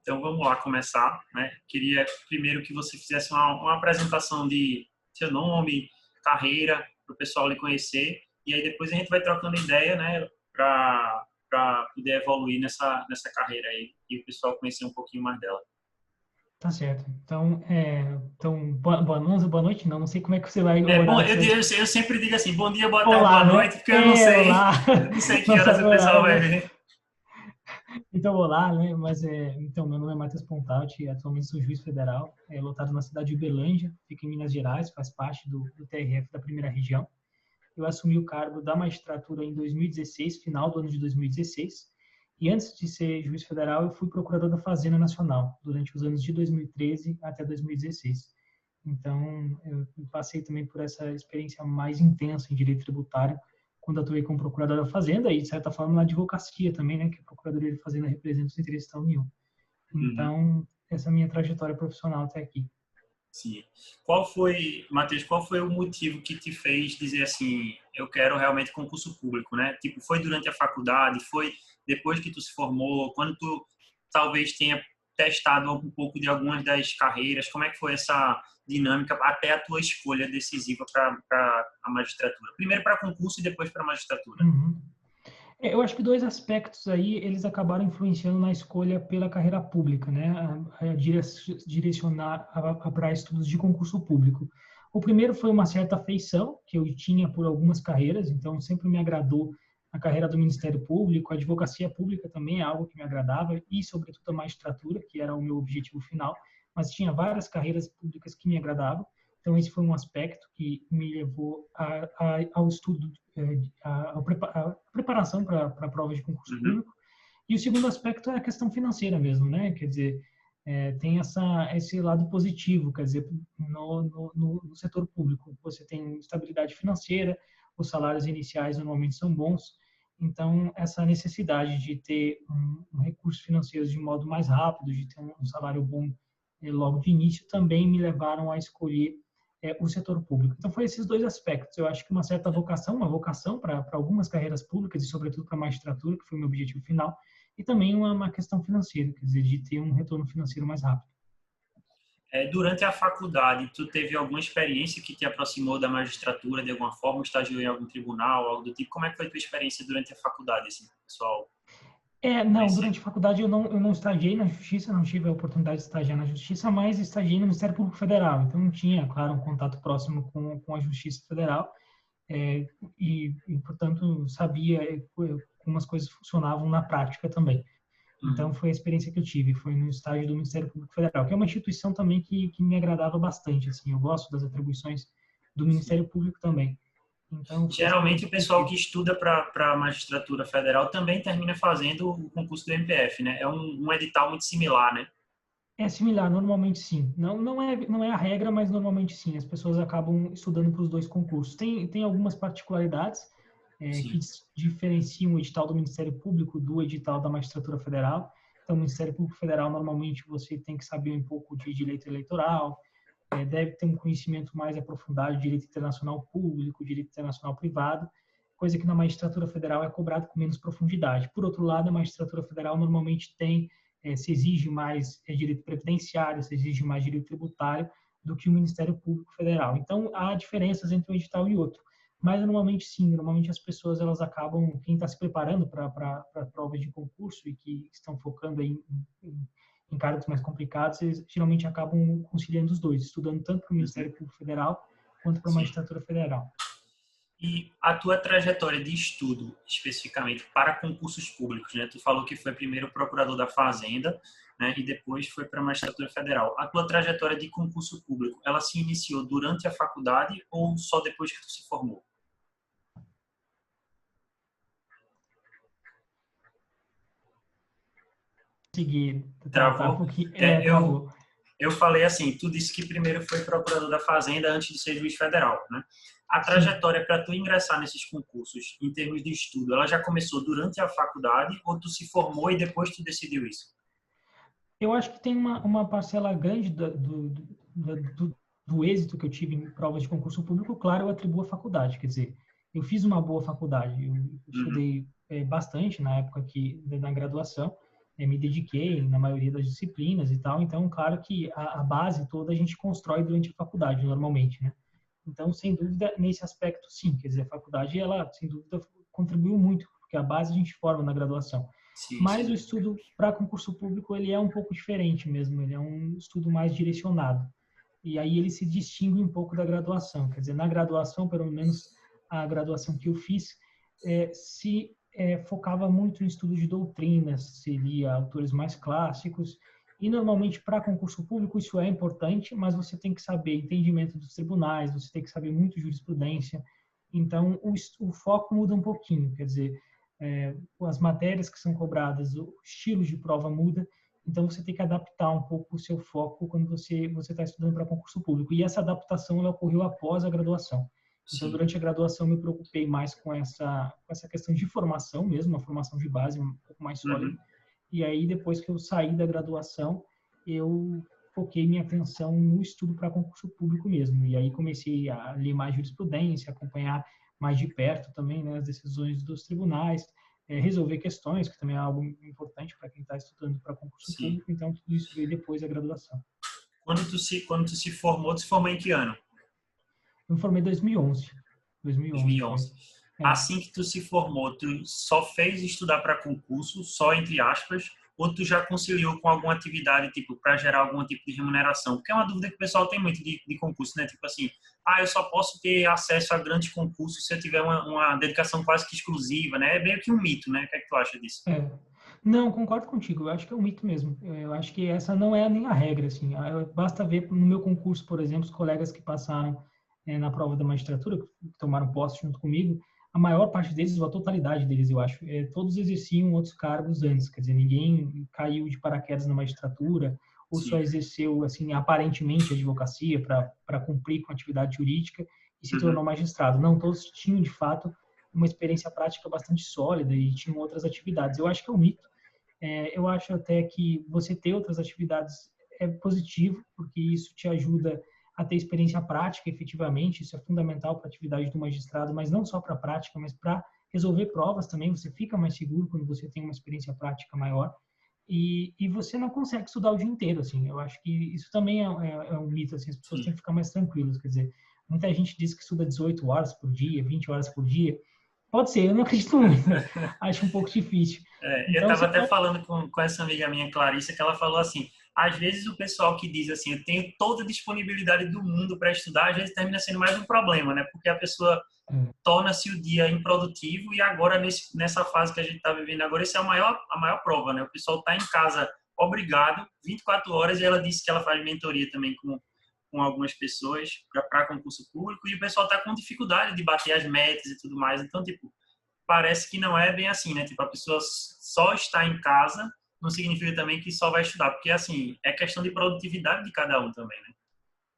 Então vamos lá começar, né? Queria primeiro que você fizesse uma apresentação de seu nome, carreira, para o pessoal lhe conhecer, e aí depois a gente vai trocando ideia, né? Para poder evoluir nessa carreira aí e o pessoal conhecer um pouquinho mais dela. Tá certo. Então boa noite, não sei como é que você vai o É bom, horário que você vai. eu sempre digo assim, bom dia, boa tarde, Olá, boa né? noite, porque Olá. eu não sei que Não horas sabe o o pessoal horário, vai né? ver. Então, olá, né? Então, meu nome é Matheus Pontalti, atualmente sou juiz federal, lotado na cidade de Uberlândia, fica em Minas Gerais, faz parte do TRF da primeira região. Eu assumi o cargo da magistratura em 2016, final do ano de 2016. E antes de ser juiz federal, eu fui procurador da Fazenda Nacional, durante os anos de 2013 até 2016. Então, eu passei também por essa experiência mais intensa em direito tributário, quando atuei como procurador da Fazenda e, de certa forma, na advocacia também, né, que a Procuradoria de Fazenda representa os interesses da União. Uhum. Então, essa é a minha trajetória profissional até aqui. Sim. Matheus, qual foi o motivo que te fez dizer assim, eu quero realmente concurso público, né? Tipo, foi durante a faculdade, foi depois que tu se formou, quando tu talvez tenha testado um pouco de algumas das carreiras, como é que foi essa dinâmica até a tua escolha decisiva para a magistratura? Primeiro para concurso e depois para a magistratura. Uhum. Eu acho que dois aspectos aí, eles acabaram influenciando na escolha pela carreira pública, né? Direcionar para estudos de concurso público. O primeiro foi uma certa afeição que eu tinha por algumas carreiras, então sempre me agradou a carreira do Ministério Público, a advocacia pública também é algo que me agradava, e sobretudo a magistratura, que era o meu objetivo final, mas tinha várias carreiras públicas que me agradavam. Então, esse foi um aspecto que me levou ao estudo, a preparação para a prova de concurso Uhum. público. E o segundo aspecto é a questão financeira mesmo, né? Quer dizer, tem esse lado positivo, quer dizer, no setor público você tem estabilidade financeira, os salários iniciais normalmente são bons, então essa necessidade de ter um recurso financeiro de modo mais rápido, de ter um salário bom logo de início, também me levaram a escolher o setor público. Então, foi esses dois aspectos. Eu acho que uma vocação para algumas carreiras públicas e, sobretudo, para a magistratura, que foi o meu objetivo final, e também uma questão financeira, quer dizer, de ter um retorno financeiro mais rápido. Durante a faculdade, tu teve alguma experiência que te aproximou da magistratura de alguma forma? Estagiou em algum tribunal, algo do tipo? Como é que foi a tua experiência durante a faculdade, assim, pessoal? Não, Conhecer. durante a faculdade eu não estagiei na Justiça, não tive a oportunidade de estagiar na Justiça, mas estagiei no Ministério Público Federal, então não tinha, claro, um contato próximo com a Justiça Federal, portanto, sabia como as coisas funcionavam na prática também. Então, Uhum. foi a experiência que eu tive, foi no estágio do Ministério Público Federal, que é uma instituição também que me agradava bastante, assim, eu gosto das atribuições do Sim. Ministério Público também. Então, foi a Geralmente, experiência o que eu pessoal tive. que estuda para a magistratura federal também termina fazendo o concurso do MPF, né? É um edital muito similar, né? É similar, normalmente sim. Não é a regra, mas normalmente sim. As pessoas acabam estudando para os dois concursos. Tem algumas particularidades que Sim. diferenciam o edital do Ministério Público do edital da Magistratura Federal. Então, o Ministério Público Federal, normalmente, você tem que saber um pouco de direito eleitoral, deve ter um conhecimento mais aprofundado de direito internacional público, direito internacional privado, coisa que na magistratura federal é cobrado com menos profundidade. Por outro lado, a magistratura federal normalmente se exige mais direito previdenciário, se exige mais direito tributário do que o Ministério Público Federal. Então, há diferenças entre um edital e outro. Mas, normalmente, sim, normalmente as pessoas, elas acabam, quem está se preparando para provas de concurso e que estão focando em cargos mais complicados, eles geralmente acabam conciliando os dois, estudando tanto para o Uhum. Ministério Público Federal quanto para a Sim. Magistratura Federal. E a tua trajetória de estudo, especificamente para concursos públicos, né? Tu falou que foi primeiro procurador da Fazenda, né? E depois foi para a magistratura federal. A tua trajetória de concurso público, ela se iniciou durante a faculdade ou só depois que tu se formou? Seguir, tá um Travou? pouquinho, É, eu, travou. eu falei assim, tu disse que primeiro foi procurador da Fazenda antes de ser juiz federal, né? A Sim, trajetória para tu ingressar nesses concursos, em termos de estudo, ela já começou durante a faculdade ou tu se formou e depois tu decidiu isso? eu acho que tem uma parcela grande do êxito que eu tive em provas de concurso público, claro, eu atribuo à faculdade, quer dizer, eu fiz uma boa faculdade, eu Uhum. estudei bastante na época na graduação, me dediquei na maioria das disciplinas e tal. Então, claro que a base toda a gente constrói durante a faculdade, normalmente, né? Então, sem dúvida, nesse aspecto, sim. Quer dizer, a faculdade, ela, sem dúvida, contribuiu muito, porque a base a gente forma na graduação. Sim, Mas o sim. estudo para concurso público, ele é um pouco diferente mesmo. Ele é um estudo mais direcionado. E aí ele se distingue um pouco da graduação. Quer dizer, na graduação, pelo menos a graduação que eu fiz, focava muito em estudo de doutrinas, seria autores mais clássicos, e normalmente para concurso público isso é importante, mas você tem que saber entendimento dos tribunais, você tem que saber muito jurisprudência, então o foco muda um pouquinho, quer dizer, as matérias que são cobradas, o estilo de prova muda, então você tem que adaptar um pouco o seu foco quando você está estudando para concurso público, e essa adaptação ela ocorreu após a graduação. Então, Sim. durante a graduação, me preocupei mais com essa questão de formação mesmo, uma formação de base um pouco mais sólida. Uhum. E aí, depois que eu saí da graduação, eu foquei minha atenção no estudo para concurso público mesmo. E aí comecei a ler mais jurisprudência, acompanhar mais de perto também, né, as decisões dos tribunais, resolver questões, que também é algo importante para quem está estudando para concurso Sim. público. Então, tudo isso veio depois da graduação. Quando tu se formou, tu se formou em que ano? Eu me formei em 2011. 2011 foi. 2011. Assim que tu se formou, tu só fez estudar para concurso, só entre aspas, ou tu já conciliou com alguma atividade, tipo, para gerar algum tipo de remuneração? Porque é uma dúvida que o pessoal tem muito de concurso, né? Tipo assim, eu só posso ter acesso a grandes concursos se eu tiver uma dedicação quase que exclusiva, né? É meio que um mito, né? O que é que tu acha disso? Não, concordo contigo. Eu acho que é um mito mesmo. Eu acho que essa não é nem a regra, assim. Basta ver no meu concurso, por exemplo, os colegas que passaram na prova da magistratura, que tomaram posse junto comigo, a maior parte deles, ou a totalidade deles, eu acho, todos exerciam outros cargos antes. Quer dizer, ninguém caiu de paraquedas na magistratura ou só Sim. exerceu, assim, aparentemente advocacia para cumprir com a atividade jurídica e se Uhum. tornou magistrado. Não, todos tinham, de fato, uma experiência prática bastante sólida e tinham outras atividades. Eu acho que é um mito. Eu acho até que você ter outras atividades é positivo, porque isso te ajuda a ter experiência prática, efetivamente. Isso é fundamental para a atividade do magistrado, mas não só para a prática, mas para resolver provas também. Você fica mais seguro quando você tem uma experiência prática maior. E você não consegue estudar o dia inteiro, assim. Eu acho que isso também é um mito, assim. As pessoas têm Sim. que ficar mais tranquilas. Quer dizer, muita gente diz que estuda 18 horas por dia, 20 horas por dia. Pode ser, eu não acredito muito. Acho um pouco difícil. Eu Então, estava você até pode. falando com essa amiga minha, Clarissa, que ela falou assim, às vezes o pessoal que diz assim, eu tenho toda a disponibilidade do mundo para estudar, às vezes termina sendo mais um problema, né? Porque a pessoa torna-se o dia improdutivo e agora, nessa fase que a gente está vivendo agora, essa é a maior prova, né? O pessoal está em casa obrigado, 24 horas, e ela disse que ela faz mentoria também com algumas pessoas para concurso público, e o pessoal está com dificuldade de bater as metas e tudo mais. Então, tipo, parece que não é bem assim, né? Tipo, a pessoa só está em casa não significa também que só vai estudar, porque, assim, é questão de produtividade de cada um também, né?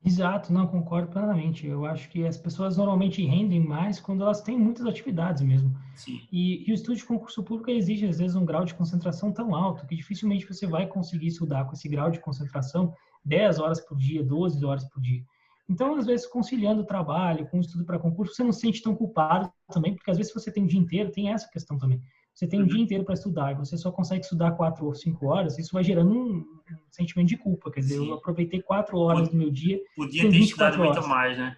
Exato, não, concordo plenamente. Eu acho que as pessoas normalmente rendem mais quando elas têm muitas atividades mesmo. Sim. E o estudo de concurso público exige, às vezes, um grau de concentração tão alto que dificilmente você vai conseguir estudar com esse grau de concentração 10 horas por dia, 12 horas por dia. Então, às vezes, conciliando o trabalho com o estudo para concurso, você não se sente tão culpado também, porque às vezes você tem o dia inteiro, tem essa questão também. Você tem um dia Uhum. inteiro para estudar e você só consegue estudar 4 ou 5 horas, isso vai gerando um sentimento de culpa. Quer dizer, eu Sim. aproveitei 4 horas do meu dia Podia por ter estudado 24 muito horas. mais, né?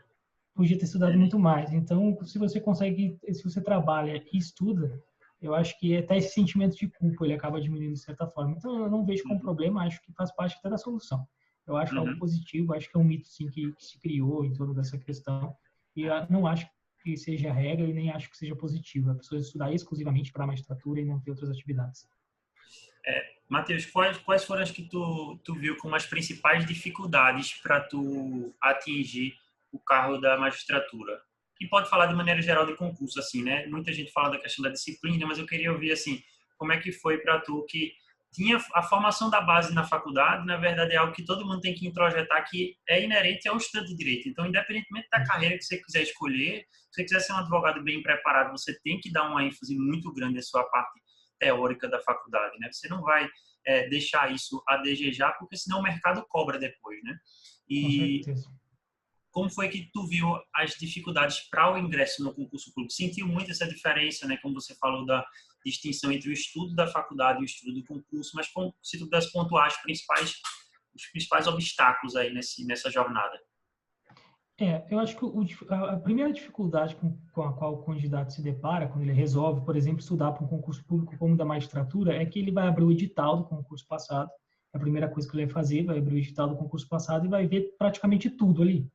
Podia ter estudado muito mais. Então, se você consegue, se você trabalha e estuda, eu acho que até esse sentimento de culpa ele acaba diminuindo de certa forma. Então, eu não vejo como Uhum. problema, acho que faz parte até da solução. Eu acho algo Uhum. positivo, acho que é um mito sim que se criou em torno dessa questão. E eu não acho que seja regra e nem acho que seja positivo. A pessoa estudar exclusivamente para a magistratura e não ter outras atividades. Matheus, quais foram as que tu viu como as principais dificuldades para tu atingir o cargo da magistratura? E pode falar de maneira geral de concurso, assim, né? Muita gente fala da questão da disciplina, mas eu queria ouvir, assim, como é que foi para tu que tinha a formação da base na faculdade, na verdade é algo que todo mundo tem que introjetar, que é inerente ao estudante de direito. Então, independentemente da carreira que você quiser escolher, se você quiser ser um advogado bem preparado, você tem que dar uma ênfase muito grande à sua parte teórica da faculdade, né? Você não vai deixar isso a desejar, porque senão o mercado cobra depois, né? Com E certeza. como foi que tu viu as dificuldades para o ingresso no concurso público? Sentiu muito essa diferença, né? Como você falou distinção entre o estudo da faculdade e o estudo do concurso, mas se tu pudesse pontuar os principais obstáculos aí nessa jornada. Eu acho que a primeira dificuldade com a qual o candidato se depara, quando ele resolve, por exemplo, estudar para um concurso público como da magistratura, é que ele vai abrir o edital do concurso passado. A primeira coisa que ele vai fazer, vai abrir o edital do concurso passado e vai ver praticamente tudo ali.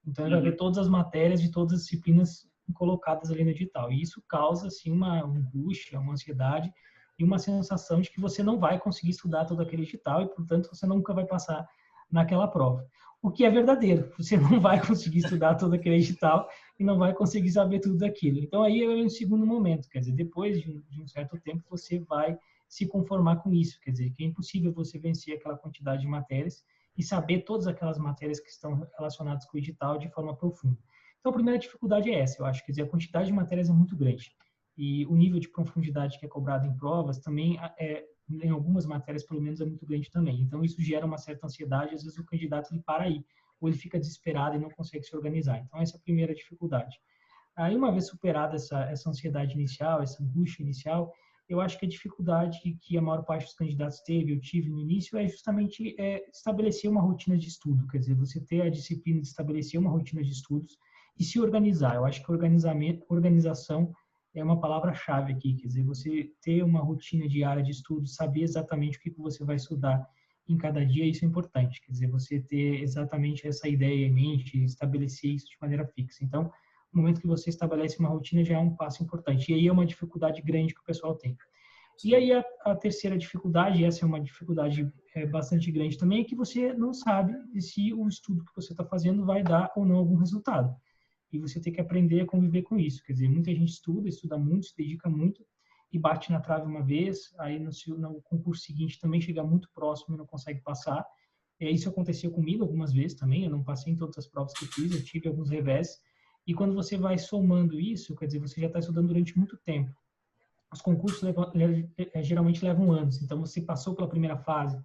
Então, ele vai ver todas as matérias de todas as disciplinas colocadas ali no edital. E isso causa, assim, uma angústia, uma ansiedade e uma sensação de que você não vai conseguir estudar todo aquele edital e, portanto, você nunca vai passar naquela prova. O que é verdadeiro, você não vai conseguir estudar todo aquele edital e não vai conseguir saber tudo daquilo. Então, aí é um segundo momento, quer dizer, depois de um certo tempo, você vai se conformar com isso, quer dizer, que é impossível você vencer aquela quantidade de matérias e saber todas aquelas matérias que estão relacionadas com o edital de forma profunda. Então, a primeira dificuldade é essa, eu acho, quer dizer, a quantidade de matérias é muito grande. E o nível de profundidade que é cobrado em provas também em algumas matérias, pelo menos, é muito grande também. Então, isso gera uma certa ansiedade, às vezes o candidato ele para aí, ou ele fica desesperado e não consegue se organizar. Então, essa é a primeira dificuldade. Aí, uma vez superada essa ansiedade inicial, essa angústia inicial, eu acho que a dificuldade que a maior parte dos candidatos teve, eu tive no início, é justamente estabelecer uma rotina de estudo, quer dizer, você ter a disciplina de estabelecer uma rotina de estudos e se organizar. Eu acho que organização é uma palavra-chave aqui, quer dizer, você ter uma rotina diária de estudos, saber exatamente o que você vai estudar em cada dia, isso é importante, quer dizer, você ter exatamente essa ideia em mente, estabelecer isso de maneira fixa. Então, no momento que você estabelece uma rotina, já é um passo importante. E aí é uma dificuldade grande que o pessoal tem. E aí a terceira dificuldade, essa é uma dificuldade bastante grande também, é que você não sabe se o estudo que você está fazendo vai dar ou não algum resultado. E você tem que aprender a conviver com isso. Quer dizer, muita gente estuda muito, se dedica muito e bate na trave uma vez, aí no concurso seguinte também chega muito próximo e não consegue passar. Isso aconteceu comigo algumas vezes também, eu não passei em todas as provas que fiz, eu tive alguns revés. E quando você vai somando isso, quer dizer, você já está estudando durante muito tempo. Os concursos geralmente levam anos. Então, você passou pela primeira fase,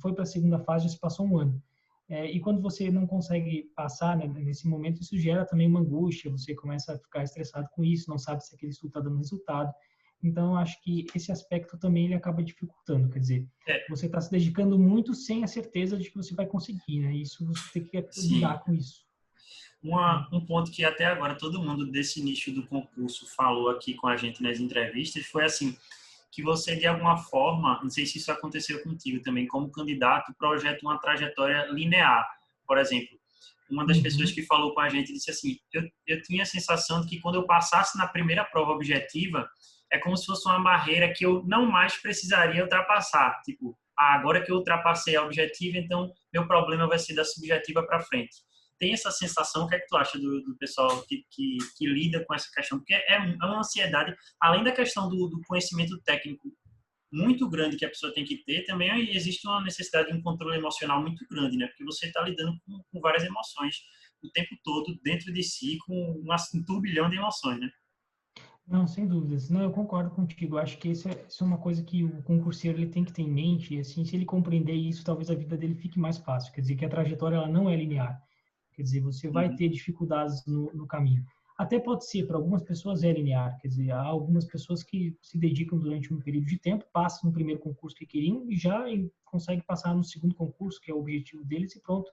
foi para a segunda fase, já se passou um ano. E quando você não consegue passar, né, nesse momento, isso gera também uma angústia, você começa a ficar estressado com isso, não sabe se aquele estudo está dando resultado. Então, eu acho que esse aspecto também ele acaba dificultando, quer dizer, você está se dedicando muito sem a certeza de que você vai conseguir, né? Isso você tem que lidar com isso. Um ponto que até agora todo mundo desse nicho do concurso falou aqui com a gente nas entrevistas foi assim, que você de alguma forma, não sei se isso aconteceu contigo também, como candidato, projeta uma trajetória linear. Por exemplo, uma das pessoas que falou com a gente disse assim, eu tinha a sensação de que quando eu passasse na primeira prova objetiva, é como se fosse uma barreira que eu não mais precisaria ultrapassar. Tipo, agora que eu ultrapassei a objetiva, então meu problema vai ser da subjetiva para frente. Tem essa sensação, o que é que tu acha do pessoal que lida com essa questão? Porque é uma ansiedade, além da questão do conhecimento técnico muito grande que a pessoa tem que ter, também existe uma necessidade de um controle emocional muito grande, né? Porque você está lidando com várias emoções o tempo todo dentro de si, com um turbilhão de emoções, né? Não, sem dúvidas. Não, eu concordo contigo. Eu acho que isso é uma coisa que o concurseiro ele tem que ter em mente. E, assim, se ele compreender isso, talvez a vida dele fique mais fácil. Quer dizer, que a trajetória ela não é linear. Quer dizer, você vai ter dificuldades no caminho. Até pode ser, para algumas pessoas é linear. Quer dizer, há algumas pessoas que se dedicam durante um período de tempo, passam no primeiro concurso que queriam e já conseguem passar no segundo concurso, que é o objetivo deles, e pronto,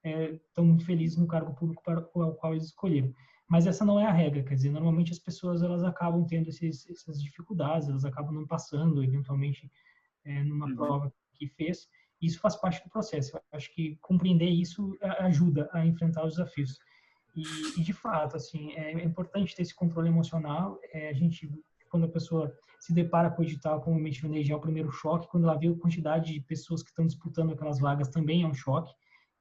estão muito felizes no cargo público para o qual eles escolheram. Mas essa não é a regra, quer dizer, normalmente as pessoas elas acabam tendo essas dificuldades, elas acabam não passando, eventualmente, numa prova que fez. Isso faz parte do processo. Eu acho que compreender isso ajuda a enfrentar os desafios. E de fato, assim, é importante ter esse controle emocional. Quando a pessoa se depara com o edital, como eu mencionei, já é o primeiro choque. Quando ela vê a quantidade de pessoas que estão disputando aquelas vagas, também é um choque.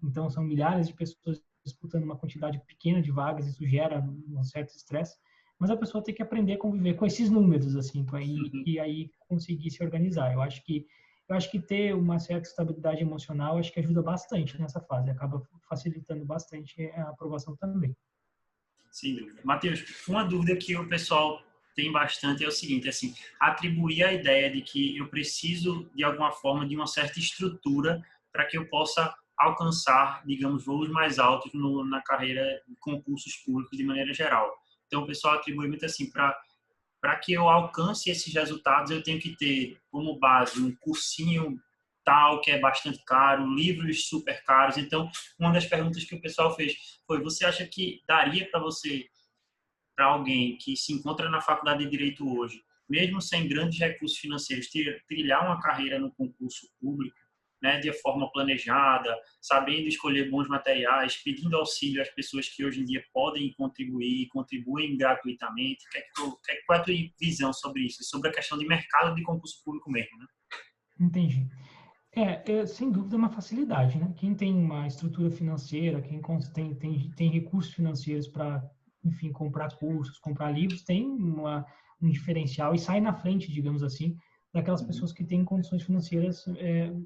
Então, são milhares de pessoas disputando uma quantidade pequena de vagas, isso gera um certo estresse. Mas a pessoa tem que aprender a conviver com esses números, assim, e aí conseguir se organizar. Eu acho que ter uma certa estabilidade emocional acho que ajuda bastante nessa fase, acaba facilitando bastante a aprovação também. Sem dúvida. Matheus, uma dúvida que o pessoal tem bastante é o seguinte, assim, atribuir a ideia de que eu preciso, de alguma forma, de uma certa estrutura para que eu possa alcançar, digamos, voos mais altos na carreira de concursos públicos de maneira geral. Então, o pessoal atribui muito assim para para que eu alcance esses resultados, eu tenho que ter como base um cursinho tal, que é bastante caro, livros super caros. Então, uma das perguntas que o pessoal fez foi: você acha que daria para você, para alguém que se encontra na faculdade de Direito hoje, mesmo sem grandes recursos financeiros, trilhar uma carreira no concurso público, né, de forma planejada, sabendo escolher bons materiais, pedindo auxílio às pessoas que hoje em dia podem contribuir, contribuem gratuitamente? Qual é a tua visão sobre isso, sobre a questão de mercado de concurso público mesmo, né? Entendi. Sem dúvida, é uma facilidade, né? Quem tem uma estrutura financeira, quem tem recursos financeiros para, enfim, comprar cursos, comprar livros, tem um diferencial e sai na frente, digamos assim, daquelas pessoas que têm condições financeiras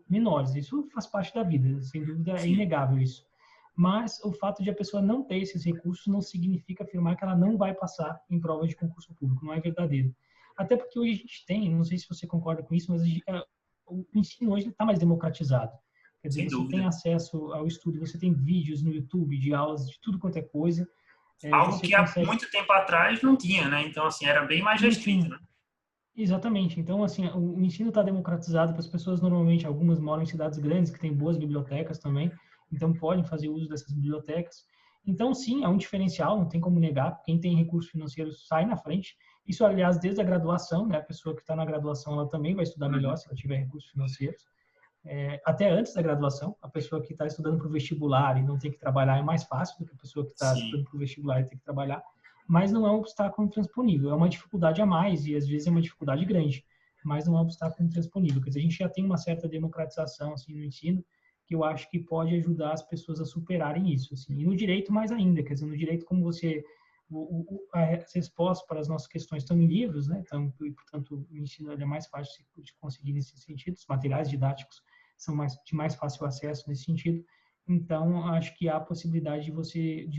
menores. Isso faz parte da vida, sem dúvida, é Sim. inegável isso. Mas o fato de a pessoa não ter esses recursos não significa afirmar que ela não vai passar em provas de concurso público, não é verdadeiro. Até porque hoje a gente tem, não sei se você concorda com isso, mas o ensino hoje está mais democratizado. Quer dizer, Sem você tem dúvida. acesso ao estudo, você tem vídeos no YouTube de aulas de tudo quanto é coisa. Algo Você que há consegue... muito tempo atrás não tinha, né? Então, assim, era bem mais Não restrito, tinha. né? Exatamente. Então, assim, o ensino está democratizado para as pessoas. Normalmente, algumas moram em cidades grandes que têm boas bibliotecas também, então podem fazer uso dessas bibliotecas. Então, sim, é um diferencial, não tem como negar. Quem tem recursos financeiros sai na frente. Isso, aliás, desde a graduação, né? A pessoa que está na graduação, ela também vai estudar melhor se ela tiver recursos financeiros. Até antes da graduação, a pessoa que está estudando para o vestibular e não tem que trabalhar é mais fácil do que a pessoa que está Sim. estudando para o vestibular e tem que trabalhar, mas não é um obstáculo intransponível, é uma dificuldade a mais e às vezes é uma dificuldade grande, mas não é um obstáculo intransponível. Quer dizer, a gente já tem uma certa democratização assim no ensino que eu acho que pode ajudar as pessoas a superarem isso, assim. E no direito mais ainda, quer dizer, no direito como você as respostas para as nossas questões estão em livros, né? Então, e, portanto, o ensino é mais fácil de conseguir nesse sentido, os materiais didáticos são de mais fácil acesso nesse sentido. Então, acho que há a possibilidade de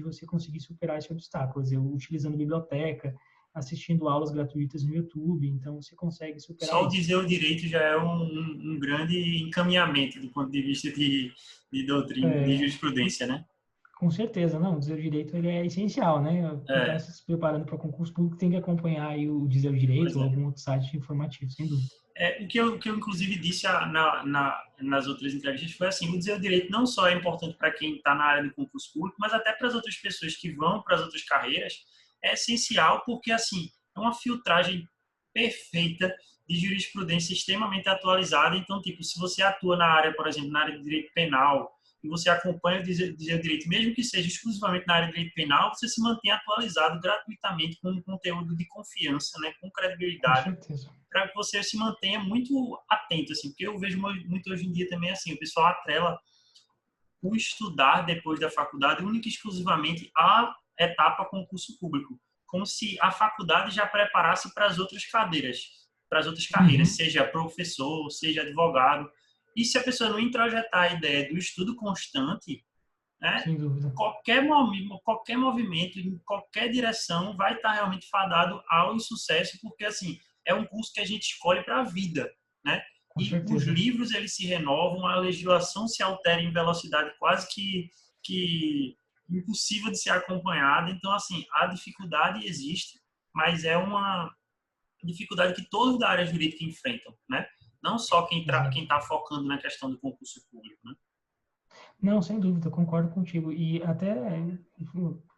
você conseguir superar esse obstáculo, utilizando biblioteca, assistindo aulas gratuitas no YouTube, então você consegue superar Só o isso. dizer o direito já é um grande encaminhamento do ponto de vista de doutrina, de É, jurisprudência, né? com certeza, não, o Dizer o Direito ele é essencial, né? Quem está É, se preparando para concurso público tem que acompanhar aí o Dizer o Direito pois ou é. algum outro site informativo, sem dúvida. O que eu inclusive disse nas outras entrevistas foi assim: o dizer o direito não só é importante para quem está na área do concurso público, mas até para as outras pessoas que vão para as outras carreiras, é essencial porque, assim, é uma filtragem perfeita de jurisprudência extremamente atualizada. Então, tipo, se você atua na área, por exemplo, na área de direito penal, e você acompanha o dizer o direito, mesmo que seja exclusivamente na área de direito penal, você se mantém atualizado gratuitamente com um conteúdo de confiança, né, com Com credibilidade, certeza. para que você se mantenha muito atento, assim, porque eu vejo muito hoje em dia também assim, o pessoal atrela o estudar depois da faculdade única e exclusivamente à etapa concurso público, como se a faculdade já preparasse para as outras cadeiras, para as outras carreiras, Uhum, seja professor, seja advogado. E se a pessoa não introjetar a ideia do estudo constante, né, sem dúvida. qualquer movimento, em qualquer direção, vai estar realmente fadado ao insucesso, porque, assim, é um curso que a gente escolhe para a vida, né? Com E os certeza. livros, eles se renovam, a legislação se altera em velocidade quase que impossível de ser acompanhada. Então, assim, a dificuldade existe, mas é uma dificuldade que todos da área jurídica enfrentam, né? Não só quem Exato. está focando na questão do concurso público, né? Não, sem dúvida, concordo contigo. E até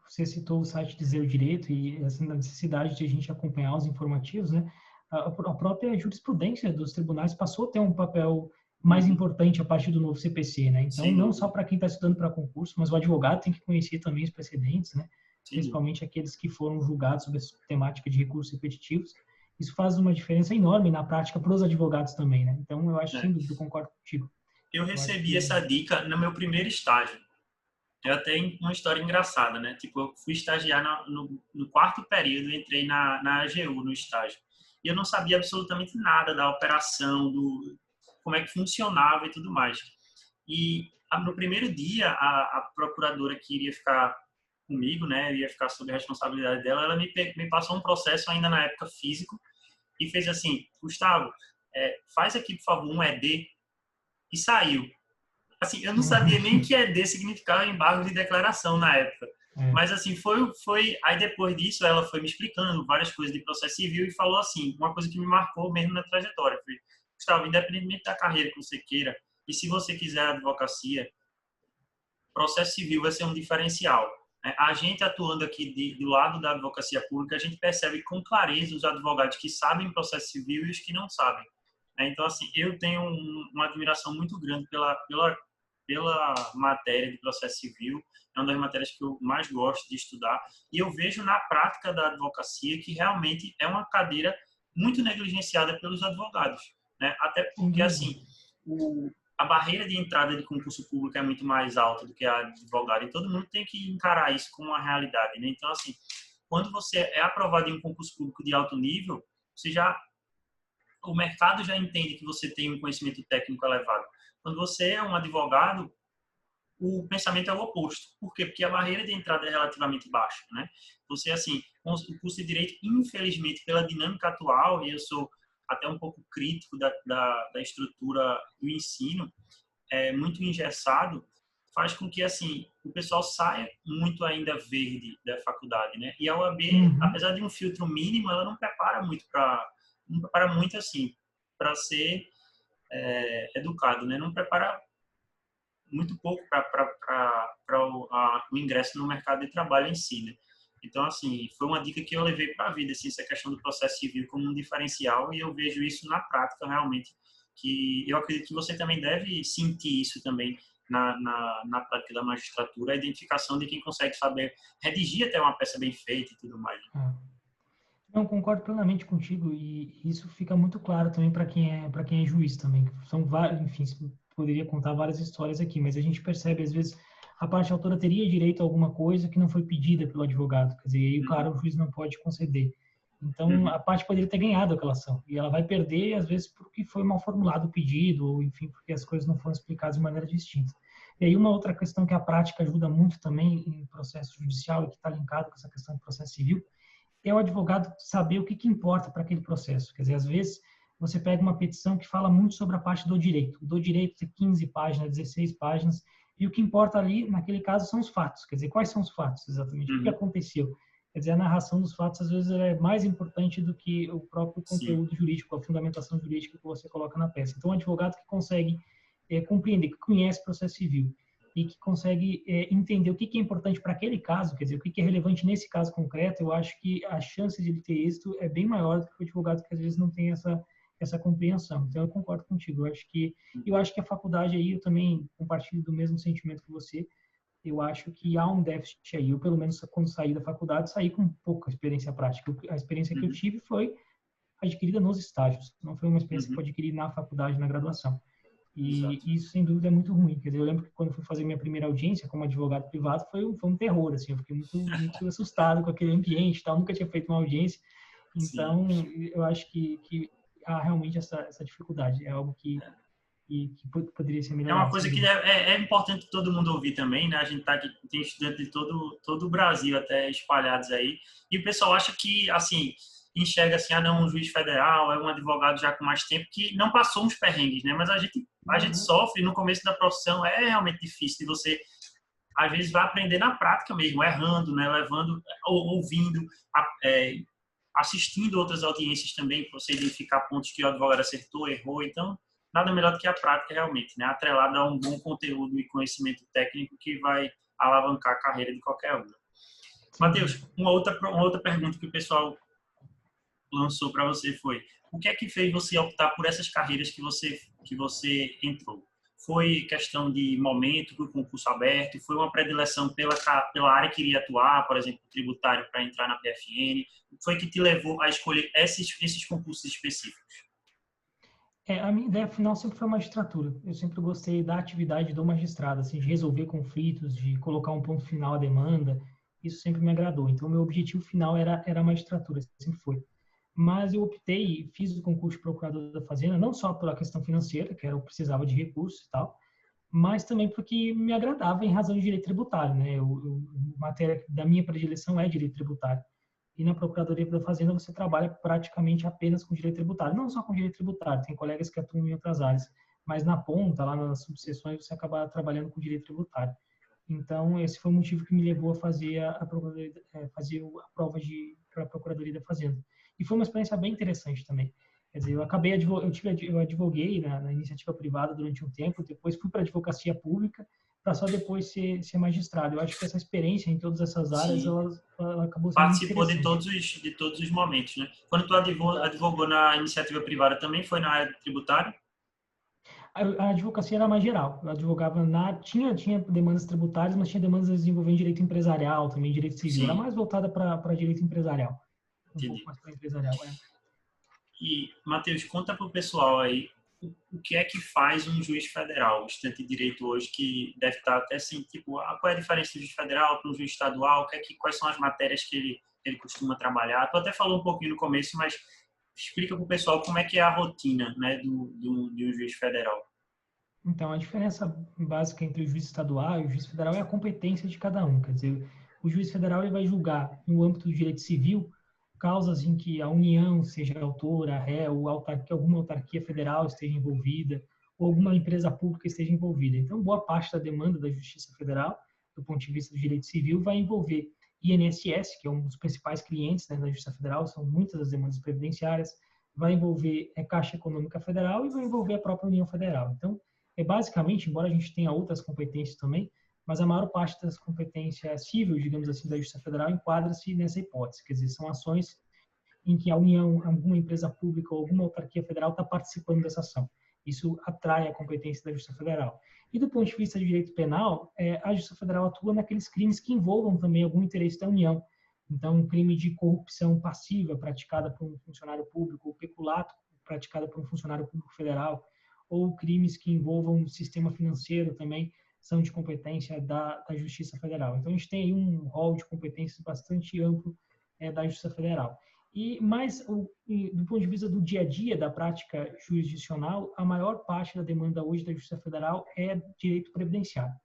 você citou o site Dizer o Direito e essa necessidade de a gente acompanhar os informativos, né? A própria jurisprudência dos tribunais passou a ter um papel mais Uhum. importante a partir do novo CPC, né? Então, Sem não só dúvida, para quem está estudando para concurso, mas o advogado tem que conhecer também os precedentes, né? sem dúvida. Principalmente aqueles que foram julgados sobre a temática de recursos repetitivos. Isso faz uma diferença enorme na prática para os advogados também, né? Então, eu acho, sem É. dúvida, eu concordo contigo. Eu Eu acho recebi que essa dica no meu primeiro estágio. É até uma história engraçada, né? Tipo, eu fui estagiar no quarto período, entrei na AGU, no estágio. E eu não sabia absolutamente nada da operação, como é que funcionava e tudo mais. E no primeiro dia, a procuradora que iria ficar comigo, né? Ia ficar sob a responsabilidade dela, ela me passou um processo ainda na época físico e fez assim: Gustavo, faz aqui, por favor, um ED, e saiu. Assim, eu não sabia nem uhum. que ED significava embargo de declaração na época. Mas assim, aí depois disso ela foi me explicando várias coisas de processo civil e falou assim, uma coisa que me marcou mesmo na trajetória, foi, Gustavo, independentemente da carreira que você queira, e se você quiser a advocacia, processo civil vai ser um diferencial. Né? A gente atuando aqui do lado da advocacia pública, a gente percebe com clareza os advogados que sabem processo civil e os que não sabem. Né? Então, assim, eu tenho uma admiração muito grande pela matéria de processo civil, é uma das matérias que eu mais gosto de estudar, e eu vejo na prática da advocacia que realmente é uma cadeira muito negligenciada pelos advogados. Né? Até porque, assim, a barreira de entrada de concurso público é muito mais alta do que a de advogado, e todo mundo tem que encarar isso como uma realidade. Né? Então, assim, quando você é aprovado em um concurso público de alto nível, o mercado já entende que você tem um conhecimento técnico elevado. Quando você é um advogado, o pensamento é o oposto. Por quê? Porque a barreira de entrada é relativamente baixa. Né? Você, assim, o curso de Direito, infelizmente, pela dinâmica atual, e eu sou até um pouco crítico da estrutura do ensino, muito engessado, faz com que, assim, o pessoal saia muito ainda verde da faculdade, né? E a UAB, apesar de um filtro mínimo, ela não prepara muito assim, para ser educado, né? Não prepara muito pouco para o ingresso no mercado de trabalho em si, né? Então, assim, foi uma dica que eu levei para a vida, assim, essa questão do processo civil como um diferencial, e eu vejo isso na prática, realmente, que eu acredito que você também deve sentir isso também na prática da magistratura, a identificação de quem consegue saber redigir até uma peça bem feita e tudo mais. Não, concordo plenamente contigo, e isso fica muito claro também para quem é juiz também. São vários, enfim, poderia contar várias histórias aqui, mas a gente percebe às vezes a parte autora teria direito a alguma coisa que não foi pedida pelo advogado, quer dizer, aí o juiz não pode conceder. Então, a parte poderia ter ganhado aquela ação, e ela vai perder, às vezes, porque foi mal formulado o pedido, ou, enfim, porque as coisas não foram explicadas de maneira distinta. E aí, uma outra questão que a prática ajuda muito também em processo judicial, e que está linkado com essa questão do processo civil, é o advogado saber o que importa para aquele processo. Quer dizer, às vezes, você pega uma petição que fala muito sobre a parte do direito. O do direito tem 15 páginas, 16 páginas, e o que importa ali, naquele caso, são os fatos. Quer dizer, quais são os fatos, exatamente? O que aconteceu? Quer dizer, a narração dos fatos, às vezes, é mais importante do que o próprio conteúdo jurídico, a fundamentação jurídica que você coloca na peça. Então, o advogado que consegue compreender, que conhece o processo civil, e que consegue entender o que é importante para aquele caso, quer dizer, o que é relevante nesse caso concreto, eu acho que a chance de ele ter êxito é bem maior do que o advogado que às vezes não tem essa compreensão. Então, eu concordo contigo. Eu acho que a faculdade aí, eu também compartilho do mesmo sentimento que você. Eu acho que há um déficit aí. Eu, pelo menos, quando saí da faculdade, saí com pouca experiência prática. A experiência que eu tive foi adquirida nos estágios, não foi uma experiência que eu adquiri na faculdade, na graduação. E isso, sem dúvida, é muito ruim. Quer dizer, eu lembro que quando fui fazer minha primeira audiência como advogado privado, foi um terror, assim, eu fiquei muito assustado com aquele ambiente e tal, nunca tinha feito uma audiência. Então, eu acho que há realmente essa dificuldade, é algo que poderia ser melhorado. É uma coisa que é importante todo mundo ouvir também, né? A gente tá aqui, tem estudantes de todo o Brasil até espalhados aí, e o pessoal acha que, assim, enxerga assim, não, um juiz federal é um advogado já com mais tempo, que não passou uns perrengues, né? Mas a gente sofre no começo da profissão, é realmente difícil de você, às vezes, vai aprender na prática mesmo, errando, né? Levando, ouvindo, assistindo outras audiências também, para você identificar pontos que o advogado acertou, errou. Então, nada melhor do que a prática realmente, né? Atrelada a um bom conteúdo e conhecimento técnico que vai alavancar a carreira de qualquer um. Matheus, uma outra pergunta que o pessoal lançou para você foi: o que é que fez você optar por essas carreiras que você entrou? Foi questão de momento, do concurso aberto? Foi uma predileção pela área que iria atuar, por exemplo, tributário para entrar na PFN? O que foi que te levou a escolher esses concursos específicos? A minha ideia final sempre foi a magistratura. Eu sempre gostei da atividade do magistrado, assim, de resolver conflitos, de colocar um ponto final à demanda. Isso sempre me agradou. Então, meu objetivo final era a magistratura, sempre foi. Mas eu optei, fiz o concurso de procurador da Fazenda, não só pela questão financeira, que eu precisava de recursos e tal, mas também porque me agradava em razão de direito tributário, né? A matéria da minha predileção é direito tributário. E na Procuradoria da Fazenda você trabalha praticamente apenas com direito tributário. Não só com direito tributário, tem colegas que atuam em outras áreas, mas na ponta, lá nas subseções, você acaba trabalhando com direito tributário. Então, esse foi o motivo que me levou a fazer fazer a prova para a Procuradoria da Fazenda. E foi uma experiência bem interessante também. Quer dizer, eu advoguei na iniciativa privada durante um tempo, depois fui para a advocacia pública, para só depois ser magistrado. Eu acho que essa experiência em todas essas áreas, Sim. ela acabou sendo muito Participou interessante. de todos os momentos, né? Quando tu Exato. advogou na iniciativa privada, também foi na área tributária? A advocacia era mais geral. Eu advogava tinha demandas tributárias, mas tinha demandas envolvendo direito empresarial, também direito civil. Era Sim, mais voltada para direito empresarial, um pouco entendi. mais para empresarial. É. E, Matheus, conta para o pessoal aí o que é que faz um juiz federal, o estudante de direito hoje, que deve estar até assim, tipo, qual é a diferença do juiz federal para um juiz estadual, quais são as matérias que ele costuma trabalhar. Tu até falou um pouquinho no começo, mas explica para o pessoal como é que é a rotina, né, de um juiz federal. Então, a diferença básica entre o juiz estadual e o juiz federal é a competência de cada um. Quer dizer, o juiz federal ele vai julgar, no âmbito do direito civil, causas em que a União seja autora, réu, ou alguma autarquia federal esteja envolvida, ou alguma empresa pública esteja envolvida. Então, boa parte da demanda da Justiça Federal, do ponto de vista do direito civil, vai envolver INSS, que é um dos principais clientes, né, da Justiça Federal, são muitas as demandas previdenciárias, vai envolver Caixa Econômica Federal e vai envolver a própria União Federal. Então, basicamente, embora a gente tenha outras competências também, mas a maior parte das competências cíveis, digamos assim, da Justiça Federal enquadra-se nessa hipótese. Quer dizer, são ações em que a União, alguma empresa pública ou alguma autarquia federal está participando dessa ação. Isso atrai a competência da Justiça Federal. E do ponto de vista de direito penal, a Justiça Federal atua naqueles crimes que envolvam também algum interesse da União. Então, um crime de corrupção passiva praticada por um funcionário público, ou peculato praticada por um funcionário público federal, ou crimes que envolvam o sistema financeiro também são de competência da Justiça Federal. Então, a gente tem aí um rol de competências bastante amplo da Justiça Federal. Do ponto de vista do dia a dia da prática jurisdicional, a maior parte da demanda hoje da Justiça Federal é direito previdenciário.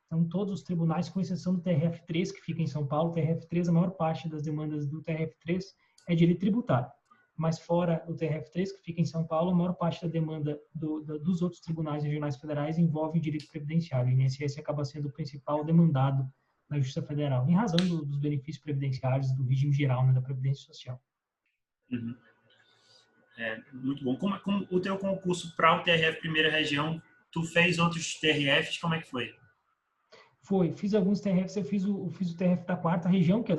Então, todos os tribunais, com exceção do TRF3, que fica em São Paulo, TRF3, a maior parte das demandas do TRF3 é direito tributário. Mas fora o TRF3, que fica em São Paulo, a maior parte da demanda dos outros tribunais regionais federais envolve direito previdenciário. O INSS acaba sendo o principal demandado na Justiça Federal, em razão dos benefícios previdenciários do regime geral, né, da Previdência Social. Uhum. Muito bom. Como o teu concurso para o TRF Primeira Região, tu fez outros TRFs, como é que foi? Fiz alguns TRFs, eu fiz o TRF da quarta região, que é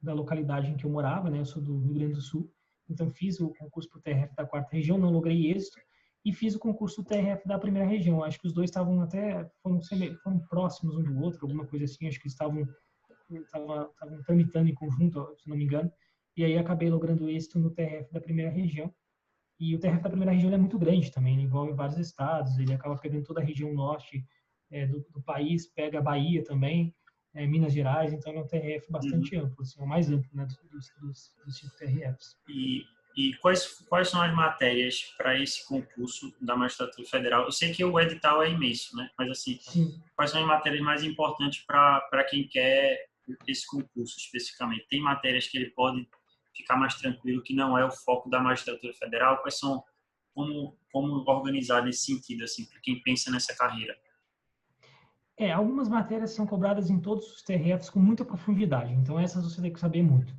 da localidade em que eu morava, né? Eu sou do Rio Grande do Sul, então fiz o concurso para o TRF da quarta região, não logrei êxito, e fiz o concurso do TRF da primeira região. Acho que os dois foram próximos um do outro, alguma coisa assim, acho que estavam tramitando em conjunto, se não me engano, e aí acabei logrando êxito no TRF da primeira região. E o TRF da primeira região é muito grande também, ele envolve vários estados, ele acaba pegando toda a região norte do país, pega a Bahia também, Minas Gerais, então é um TRF bastante amplo, assim, é o mais amplo, né, dos 5 TRFs. E quais são as matérias para esse concurso da magistratura federal? Eu sei que o edital é imenso, né? Mas assim, Sim. quais são as matérias mais importantes para quem quer esse concurso especificamente? Tem matérias que ele pode ficar mais tranquilo, que não é o foco da magistratura federal? Quais são como organizar nesse sentido assim para quem pensa nessa carreira? Algumas matérias são cobradas em todos os TRFs com muita profundidade, então essas você tem que saber muito.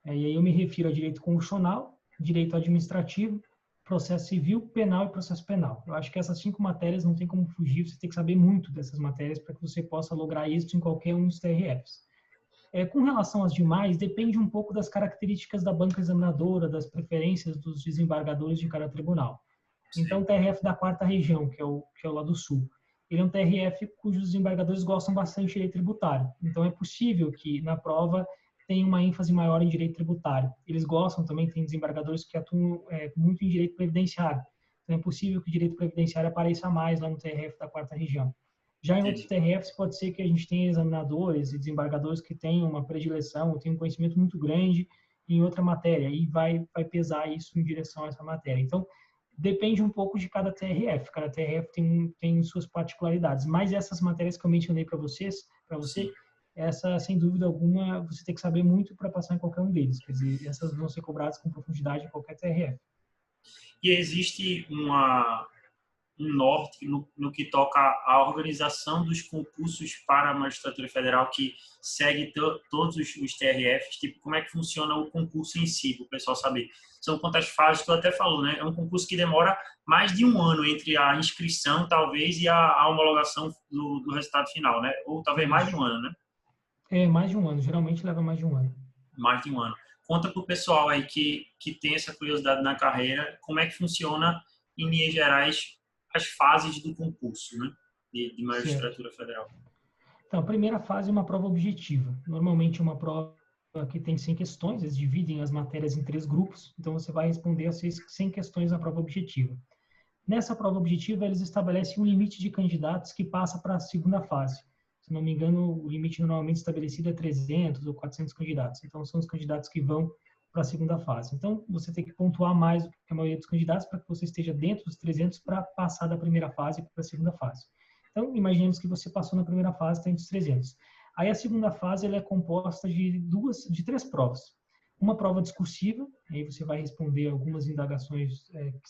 E aí eu me refiro a direito constitucional, direito administrativo, processo civil, penal e processo penal. Eu acho que essas 5 matérias não tem como fugir, você tem que saber muito dessas matérias para que você possa lograr êxito em qualquer um dos TRFs. Com relação às demais, depende um pouco das características da banca examinadora, das preferências dos desembargadores de cada tribunal. Então, o TRF da quarta região, que é o lá do sul, ele é um TRF cujos desembargadores gostam bastante de direito tributário. Então, é possível que na prova tenha uma ênfase maior em direito tributário. Eles gostam também, tem desembargadores que atuam muito em direito previdenciário. Então, é possível que o direito previdenciário apareça mais lá no TRF da quarta região. Já em outros TRFs, pode ser que a gente tenha examinadores e desembargadores que tenham uma predileção, tenham um conhecimento muito grande em outra matéria, e vai pesar isso em direção a essa matéria. Então, depende um pouco de cada TRF. Cada TRF tem suas particularidades. Mas essas matérias que eu mencionei para você, essa, sem dúvida alguma, você tem que saber muito para passar em qualquer um deles. Quer dizer, essas vão ser cobradas com profundidade em qualquer TRF. E existe uma um norte no que toca à organização dos concursos para a magistratura federal, que segue todos os TRFs? Tipo, como é que funciona o concurso em si, para o pessoal saber? São quantas fases, tu até falou, né? É um concurso que demora mais de um ano entre a inscrição, talvez, e a homologação do resultado final, né? Ou talvez mais de um ano, né? É mais de um ano, geralmente leva mais de um ano. Mais de um ano. Conta para o pessoal aí que tem essa curiosidade na carreira, como é que funciona, em linhas gerais, as fases do concurso, né, de magistratura federal. Então, a primeira fase é uma prova objetiva. Normalmente, uma prova que tem 100 questões, eles dividem as matérias em 3 grupos, então você vai responder as 100 questões na prova objetiva. Nessa prova objetiva, eles estabelecem um limite de candidatos que passa para a segunda fase. Se não me engano, o limite normalmente estabelecido é 300 ou 400 candidatos. Então, são os candidatos que vão para a segunda fase. Então, você tem que pontuar mais do que a maioria dos candidatos para que você esteja dentro dos 300 para passar da primeira fase para a segunda fase. Então, imaginemos que você passou na primeira fase, está entre os 300. Aí, a segunda fase ela é composta de 3 provas. Uma prova discursiva, aí você vai responder algumas indagações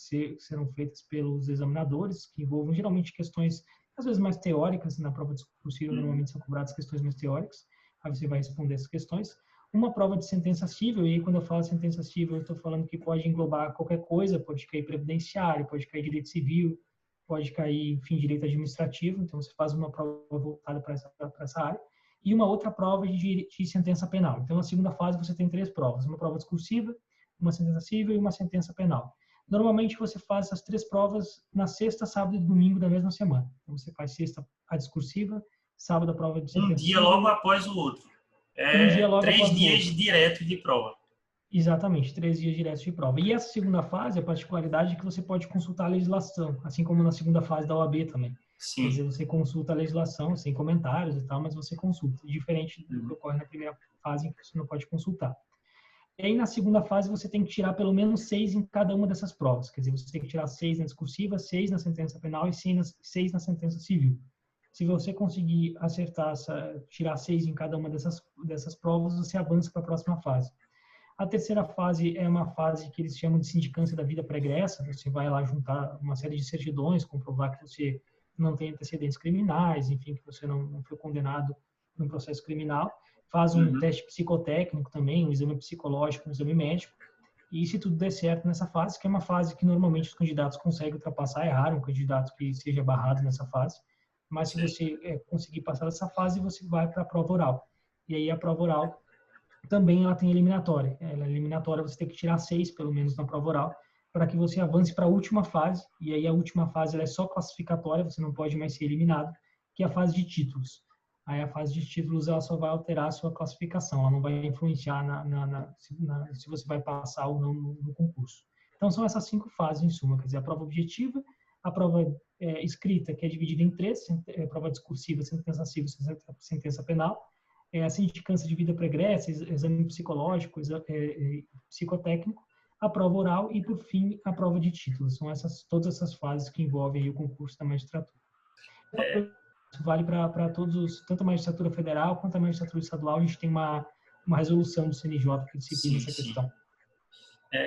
que serão feitas pelos examinadores, que envolvem geralmente questões, às vezes mais teóricas. Na prova discursiva, normalmente são cobradas questões mais teóricas, aí você vai responder essas questões. Uma prova de sentença civil, e aí quando eu falo sentença civil, eu estou falando que pode englobar qualquer coisa, pode cair previdenciário, pode cair direito civil, pode cair, enfim, direito administrativo, então você faz uma prova voltada para essa área. E uma outra prova de sentença penal. Então, na segunda fase, você tem 3 provas. Uma prova discursiva, uma sentença civil e uma sentença penal. Normalmente, você faz essas 3 provas na sexta, sábado e domingo da mesma semana. Então, você faz sexta a discursiva, sábado a prova de sentença Um dia logo após o outro. Um dia logo 3 após o dias outro. direto de prova. Exatamente, 3 dias diretos de prova. E essa segunda fase, a particularidade é que você pode consultar a legislação, assim como na segunda fase da OAB também. Sim. Quer dizer, você consulta a legislação, sem comentários e tal, mas você consulta. Diferente do que ocorre na primeira fase, em que você não pode consultar. E aí, na segunda fase, você tem que tirar pelo menos 6 em cada uma dessas provas. Quer dizer, você tem que tirar 6 na discursiva, 6 na sentença penal e 6 na sentença civil. Se você conseguir tirar 6 em cada uma dessas provas, você avança para a próxima fase. A terceira fase é uma fase que eles chamam de sindicância da vida pregressa. Você vai lá juntar uma série de certidões, comprovar que você não tem antecedentes criminais, enfim, que você não foi condenado num processo criminal. Faz um teste psicotécnico também, um exame psicológico, um exame médico. E se tudo der certo nessa fase, que é uma fase que normalmente os candidatos conseguem ultrapassar, é raro um candidato que seja barrado nessa fase. Mas se você conseguir passar dessa fase, você vai para a prova oral. E aí a prova oral também ela tem eliminatória. Ela é eliminatória, você tem que tirar 6, pelo menos, na prova oral, para que você avance para a última fase. E aí a última fase ela é só classificatória, você não pode mais ser eliminado, que é a fase de títulos. Aí a fase de títulos ela só vai alterar a sua classificação, ela não vai influenciar se você vai passar ou não no concurso. Então são essas 5 fases, em suma, quer dizer, a prova objetiva, a prova escrita, que é dividida em 3, a prova discursiva, sentença civil, sentença penal, a sindicância de vida pregressa, exame psicológico, psicotécnico, a prova oral e, por fim, a prova de títulos. São todas essas fases que envolvem aí o concurso da magistratura. Isso vale para todos, tanto a magistratura federal quanto a magistratura estadual. A gente tem uma resolução do CNJ que disciplina essa questão.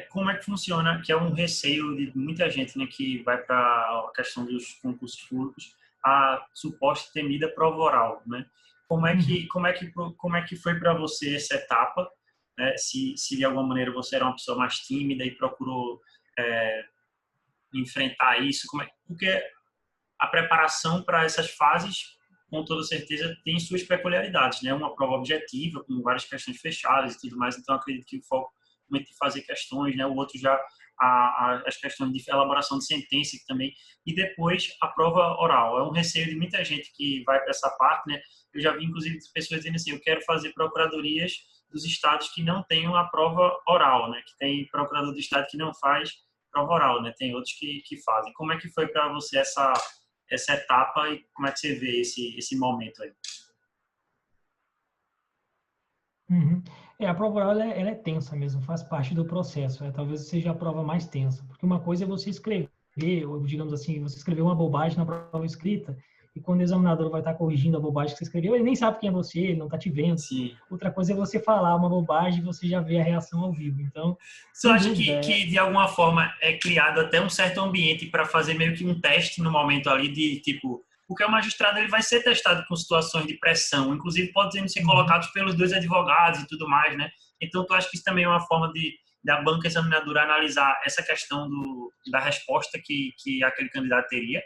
Como é que funciona, que é um receio de muita gente, né, que vai para a questão dos concursos públicos, a suposta temida prova oral, né? Como é que foi para você essa etapa? Né? Se de alguma maneira você era uma pessoa mais tímida e procurou enfrentar isso, porque a preparação para essas fases, com toda certeza, tem suas peculiaridades, né? Uma prova objetiva, com várias questões fechadas e tudo mais, então acredito que o foco é de fazer questões, né? O outro já as questões de elaboração de sentença também, e depois a prova oral. É um receio de muita gente que vai para essa parte, né? Eu já vi, inclusive, pessoas dizendo assim, eu quero fazer procuradorias dos estados que não tenham a prova oral, né? Que tem procurador do estado que não faz prova oral, né? Tem outros que fazem. Como é que foi para você essa etapa e como é que você vê esse momento aí? A prova oral ela é tensa mesmo, faz parte do processo. Talvez seja a prova mais tensa, porque uma coisa é você escrever, ou digamos assim, você escrever uma bobagem na prova escrita, e quando o examinador vai estar corrigindo a bobagem que você escreveu, ele nem sabe quem é você, ele não está te vendo. Sim. Outra coisa é você falar uma bobagem e você já vê a reação ao vivo. Então, Tu sem acha dúvida, que de alguma forma é criado até um certo ambiente para fazer meio que um teste no momento ali de tipo, porque o magistrado ele vai ser testado com situações de pressão, inclusive podem ser colocados pelos dois advogados e tudo mais, né? Então tu acha que isso também é uma forma de da banca examinadora analisar essa questão da resposta que aquele candidato teria?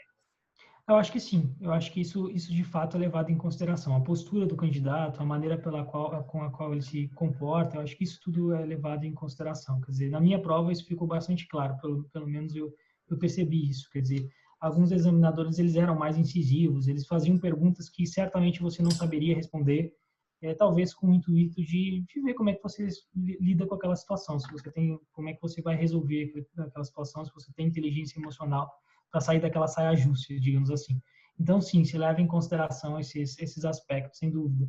eu acho que sim. Eu acho que isso de fato é levado em consideração. A postura do candidato, a maneira com a qual ele se comporta, eu acho que isso tudo é levado em consideração. Quer dizer, na minha prova isso ficou bastante claro, pelo menos eu percebi isso. Quer dizer, alguns examinadores eles eram mais incisivos, eles faziam perguntas que certamente você não saberia responder, talvez com o intuito de ver como é que você lida com aquela situação, se você tem, como é que você vai resolver aquela situação, se você tem inteligência emocional para sair daquela saia justa, digamos assim. Então, sim, se leva em consideração esses aspectos, sem dúvida.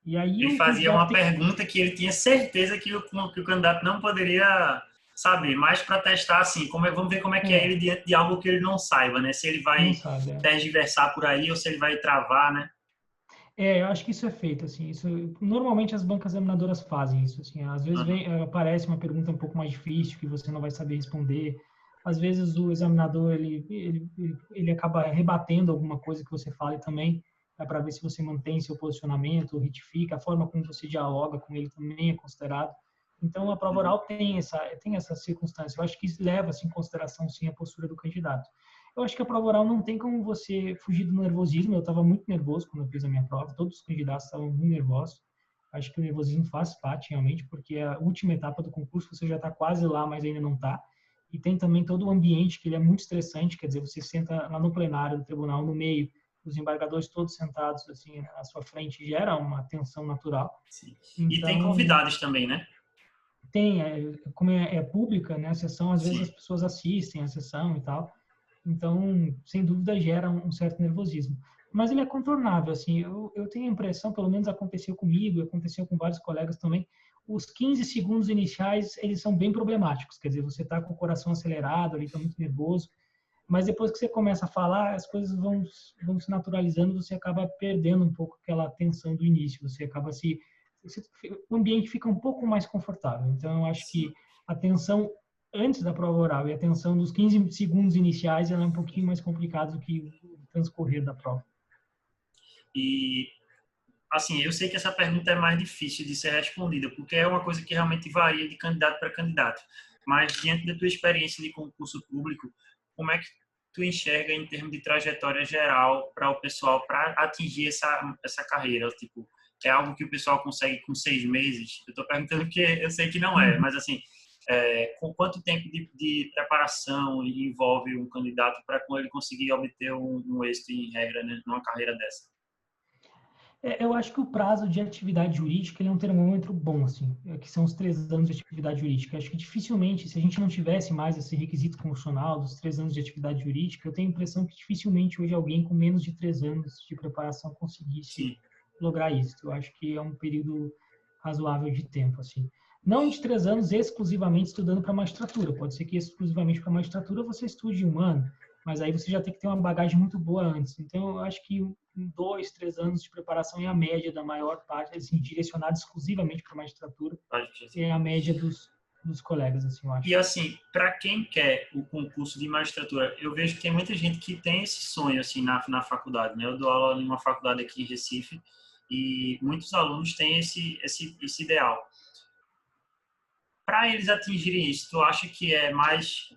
E aí Ele o fazia candidato uma tem que... pergunta que ele tinha certeza que o candidato não poderia saber, mas para testar assim, vamos ver como é que é ele diante de algo que ele não saiba, né? Se ele Não vai sabe, tergiversar por aí ou se ele vai travar, né? eu acho que isso é feito, assim, isso, normalmente as bancas examinadoras fazem isso, assim, às vezes Uhum. aparece uma pergunta um pouco mais difícil, que você não vai saber responder, às vezes o examinador, ele acaba rebatendo alguma coisa que você fale também, para ver se você mantém seu posicionamento, retifica, a forma como você dialoga com ele também é considerado. Então, a prova oral tem essa circunstância, eu acho que isso leva-se em consideração, sim, a postura do candidato. Eu acho que a prova oral não tem como você fugir do nervosismo. Eu estava muito nervoso quando eu fiz a minha prova. Todos os candidatos estavam muito nervosos. Acho que o nervosismo faz parte, realmente, porque é a última etapa do concurso, você já está quase lá, mas ainda não está. E tem também todo o ambiente, que ele é muito estressante. Quer dizer, você senta lá no plenário do tribunal, no meio, os embargadores todos sentados assim à sua frente, gera uma tensão natural. Sim. E tem Então, convidados também, né? como é pública, né, a sessão, às vezes Sim. as pessoas assistem a sessão e tal. Então, sem dúvida, gera um certo nervosismo. Mas ele é contornável, assim, eu tenho a impressão, pelo menos aconteceu comigo, aconteceu com vários colegas também, os 15 segundos iniciais, eles são bem problemáticos, quer dizer, você está com o coração acelerado, ali está muito nervoso, mas depois que você começa a falar, as coisas vão se naturalizando, você acaba perdendo um pouco aquela tensão do início, você acaba o ambiente fica um pouco mais confortável. Então, eu acho Sim. que a tensão antes da prova oral e a tensão dos 15 segundos iniciais ela é um pouquinho mais complicada do que o transcorrer da prova. E assim, eu sei que essa pergunta é mais difícil de ser respondida, porque é uma coisa que realmente varia de candidato para candidato. Mas diante da tua experiência de concurso público, como é que tu enxerga em termos de trajetória geral para o pessoal para atingir essa carreira? Tipo, é algo que o pessoal consegue com 6 meses? Eu estou perguntando porque eu sei que não é, Uhum. mas assim, com quanto tempo de preparação envolve um candidato para com ele conseguir obter um êxito em regra, né, numa carreira dessa? Eu acho que o prazo de atividade jurídica ele é um termômetro bom, assim, que são os 3 anos de atividade jurídica. Eu acho que dificilmente, se a gente não tivesse mais esse requisito constitucional dos 3 anos de atividade jurídica, eu tenho a impressão que dificilmente hoje alguém com menos de 3 anos de preparação conseguisse Sim, lograr isso. Eu acho que é um período razoável de tempo, assim. Não de 3 anos exclusivamente estudando para magistratura. Pode ser que exclusivamente para magistratura você estude 1 ano, mas aí você já tem que ter uma bagagem muito boa antes. Então, eu acho que 2, 3 anos de preparação é a média da maior parte, assim, direcionado exclusivamente para a magistratura, é a média dos colegas, assim, eu e acho. assim, para quem quer o concurso de magistratura, eu vejo que tem muita gente que tem esse sonho assim na faculdade, né? Eu dou aula em uma faculdade aqui em Recife e muitos alunos têm esse ideal. Para eles atingirem isso, tu acha que é mais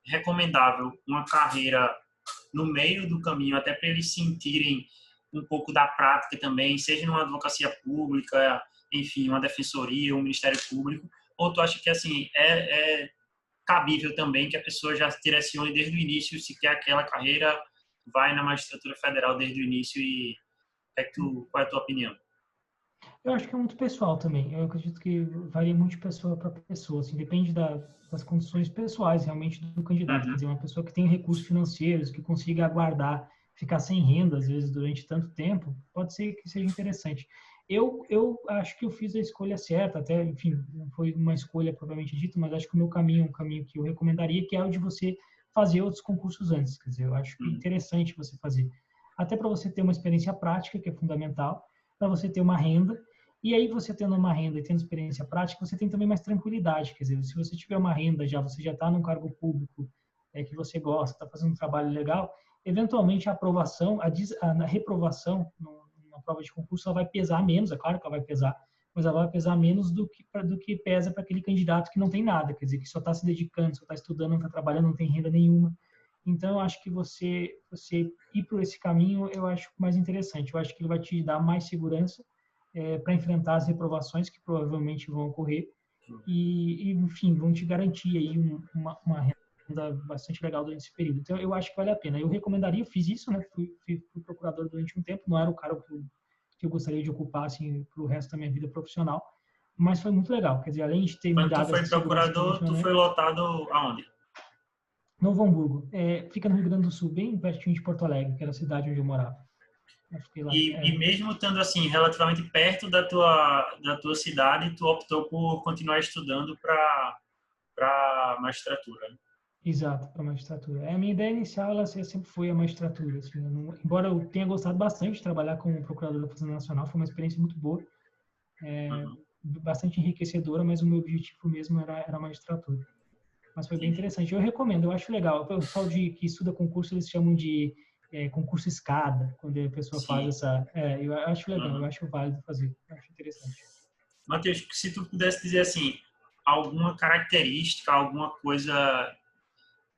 recomendável uma carreira no meio do caminho, até para eles sentirem um pouco da prática também, seja numa advocacia pública, enfim, uma defensoria, um ministério público, ou tu acha que assim é cabível também que a pessoa já direcione desde o início, se quer aquela carreira, vai na magistratura federal desde o início e qual é a tua opinião? Eu acho que é muito pessoal também. Eu acredito que varia muito de pessoa para pessoa. Assim, depende das condições pessoais realmente do candidato. Quer Uhum. dizer, uma pessoa que tem recursos financeiros, que consiga aguardar, ficar sem renda às vezes durante tanto tempo, pode ser que seja interessante. Eu acho que eu fiz a escolha certa, até, enfim, não foi uma escolha propriamente dita, mas acho que o meu caminho é um caminho que eu recomendaria, que é o de você fazer outros concursos antes. Quer dizer, eu acho que é Uhum. interessante você fazer. até para você ter uma experiência prática, que é fundamental, para você ter uma renda. E aí, você tendo uma renda e tendo experiência prática, você tem também mais tranquilidade. Quer dizer, se você tiver uma renda já, você já está num cargo público que você gosta, está fazendo um trabalho legal, eventualmente a aprovação, a reprovação numa prova de concurso, ela vai pesar menos, é claro que ela vai pesar, mas ela vai pesar menos do que pesa para aquele candidato que não tem nada, quer dizer, que só está se dedicando, só está estudando, não está trabalhando, não tem renda nenhuma. Então, eu acho que você ir por esse caminho, eu acho mais interessante. Eu acho que ele vai te dar mais segurança para enfrentar as reprovações que provavelmente vão ocorrer enfim, vão te garantir aí uma renda bastante legal durante esse período. Então, eu acho que vale a pena. Eu recomendaria, eu fiz isso, né? Fui procurador durante um tempo, não era o cargo que eu gostaria de ocupar, assim, para o resto da minha vida profissional, mas foi muito legal. Quer dizer, além de ter me Quando tu dado foi essa segurança que eu procurador, tu mencionei, foi lotado aonde? Novo Hamburgo, fica no Rio Grande do Sul, bem pertinho de Porto Alegre, que era a cidade onde eu morava. Eu fiquei lá. E mesmo estando assim relativamente perto da tua cidade, tu optou por continuar estudando para magistratura, né? Exato, para a magistratura. A minha ideia inicial, ela sempre foi a magistratura. Assim, embora eu tenha gostado bastante de trabalhar como procurador da Fazenda Nacional, foi uma experiência muito boa, Uhum, bastante enriquecedora, mas o meu objetivo mesmo era a magistratura. Mas foi bem entendi. interessante. Eu recomendo, eu acho legal. O pessoal que estuda concurso, eles chamam de concurso escada, quando a pessoa faz Sim. essa. Eu acho legal, eu Uhum. acho válido fazer, eu acho interessante. Matheus, se tu pudesse dizer assim, alguma característica, alguma coisa,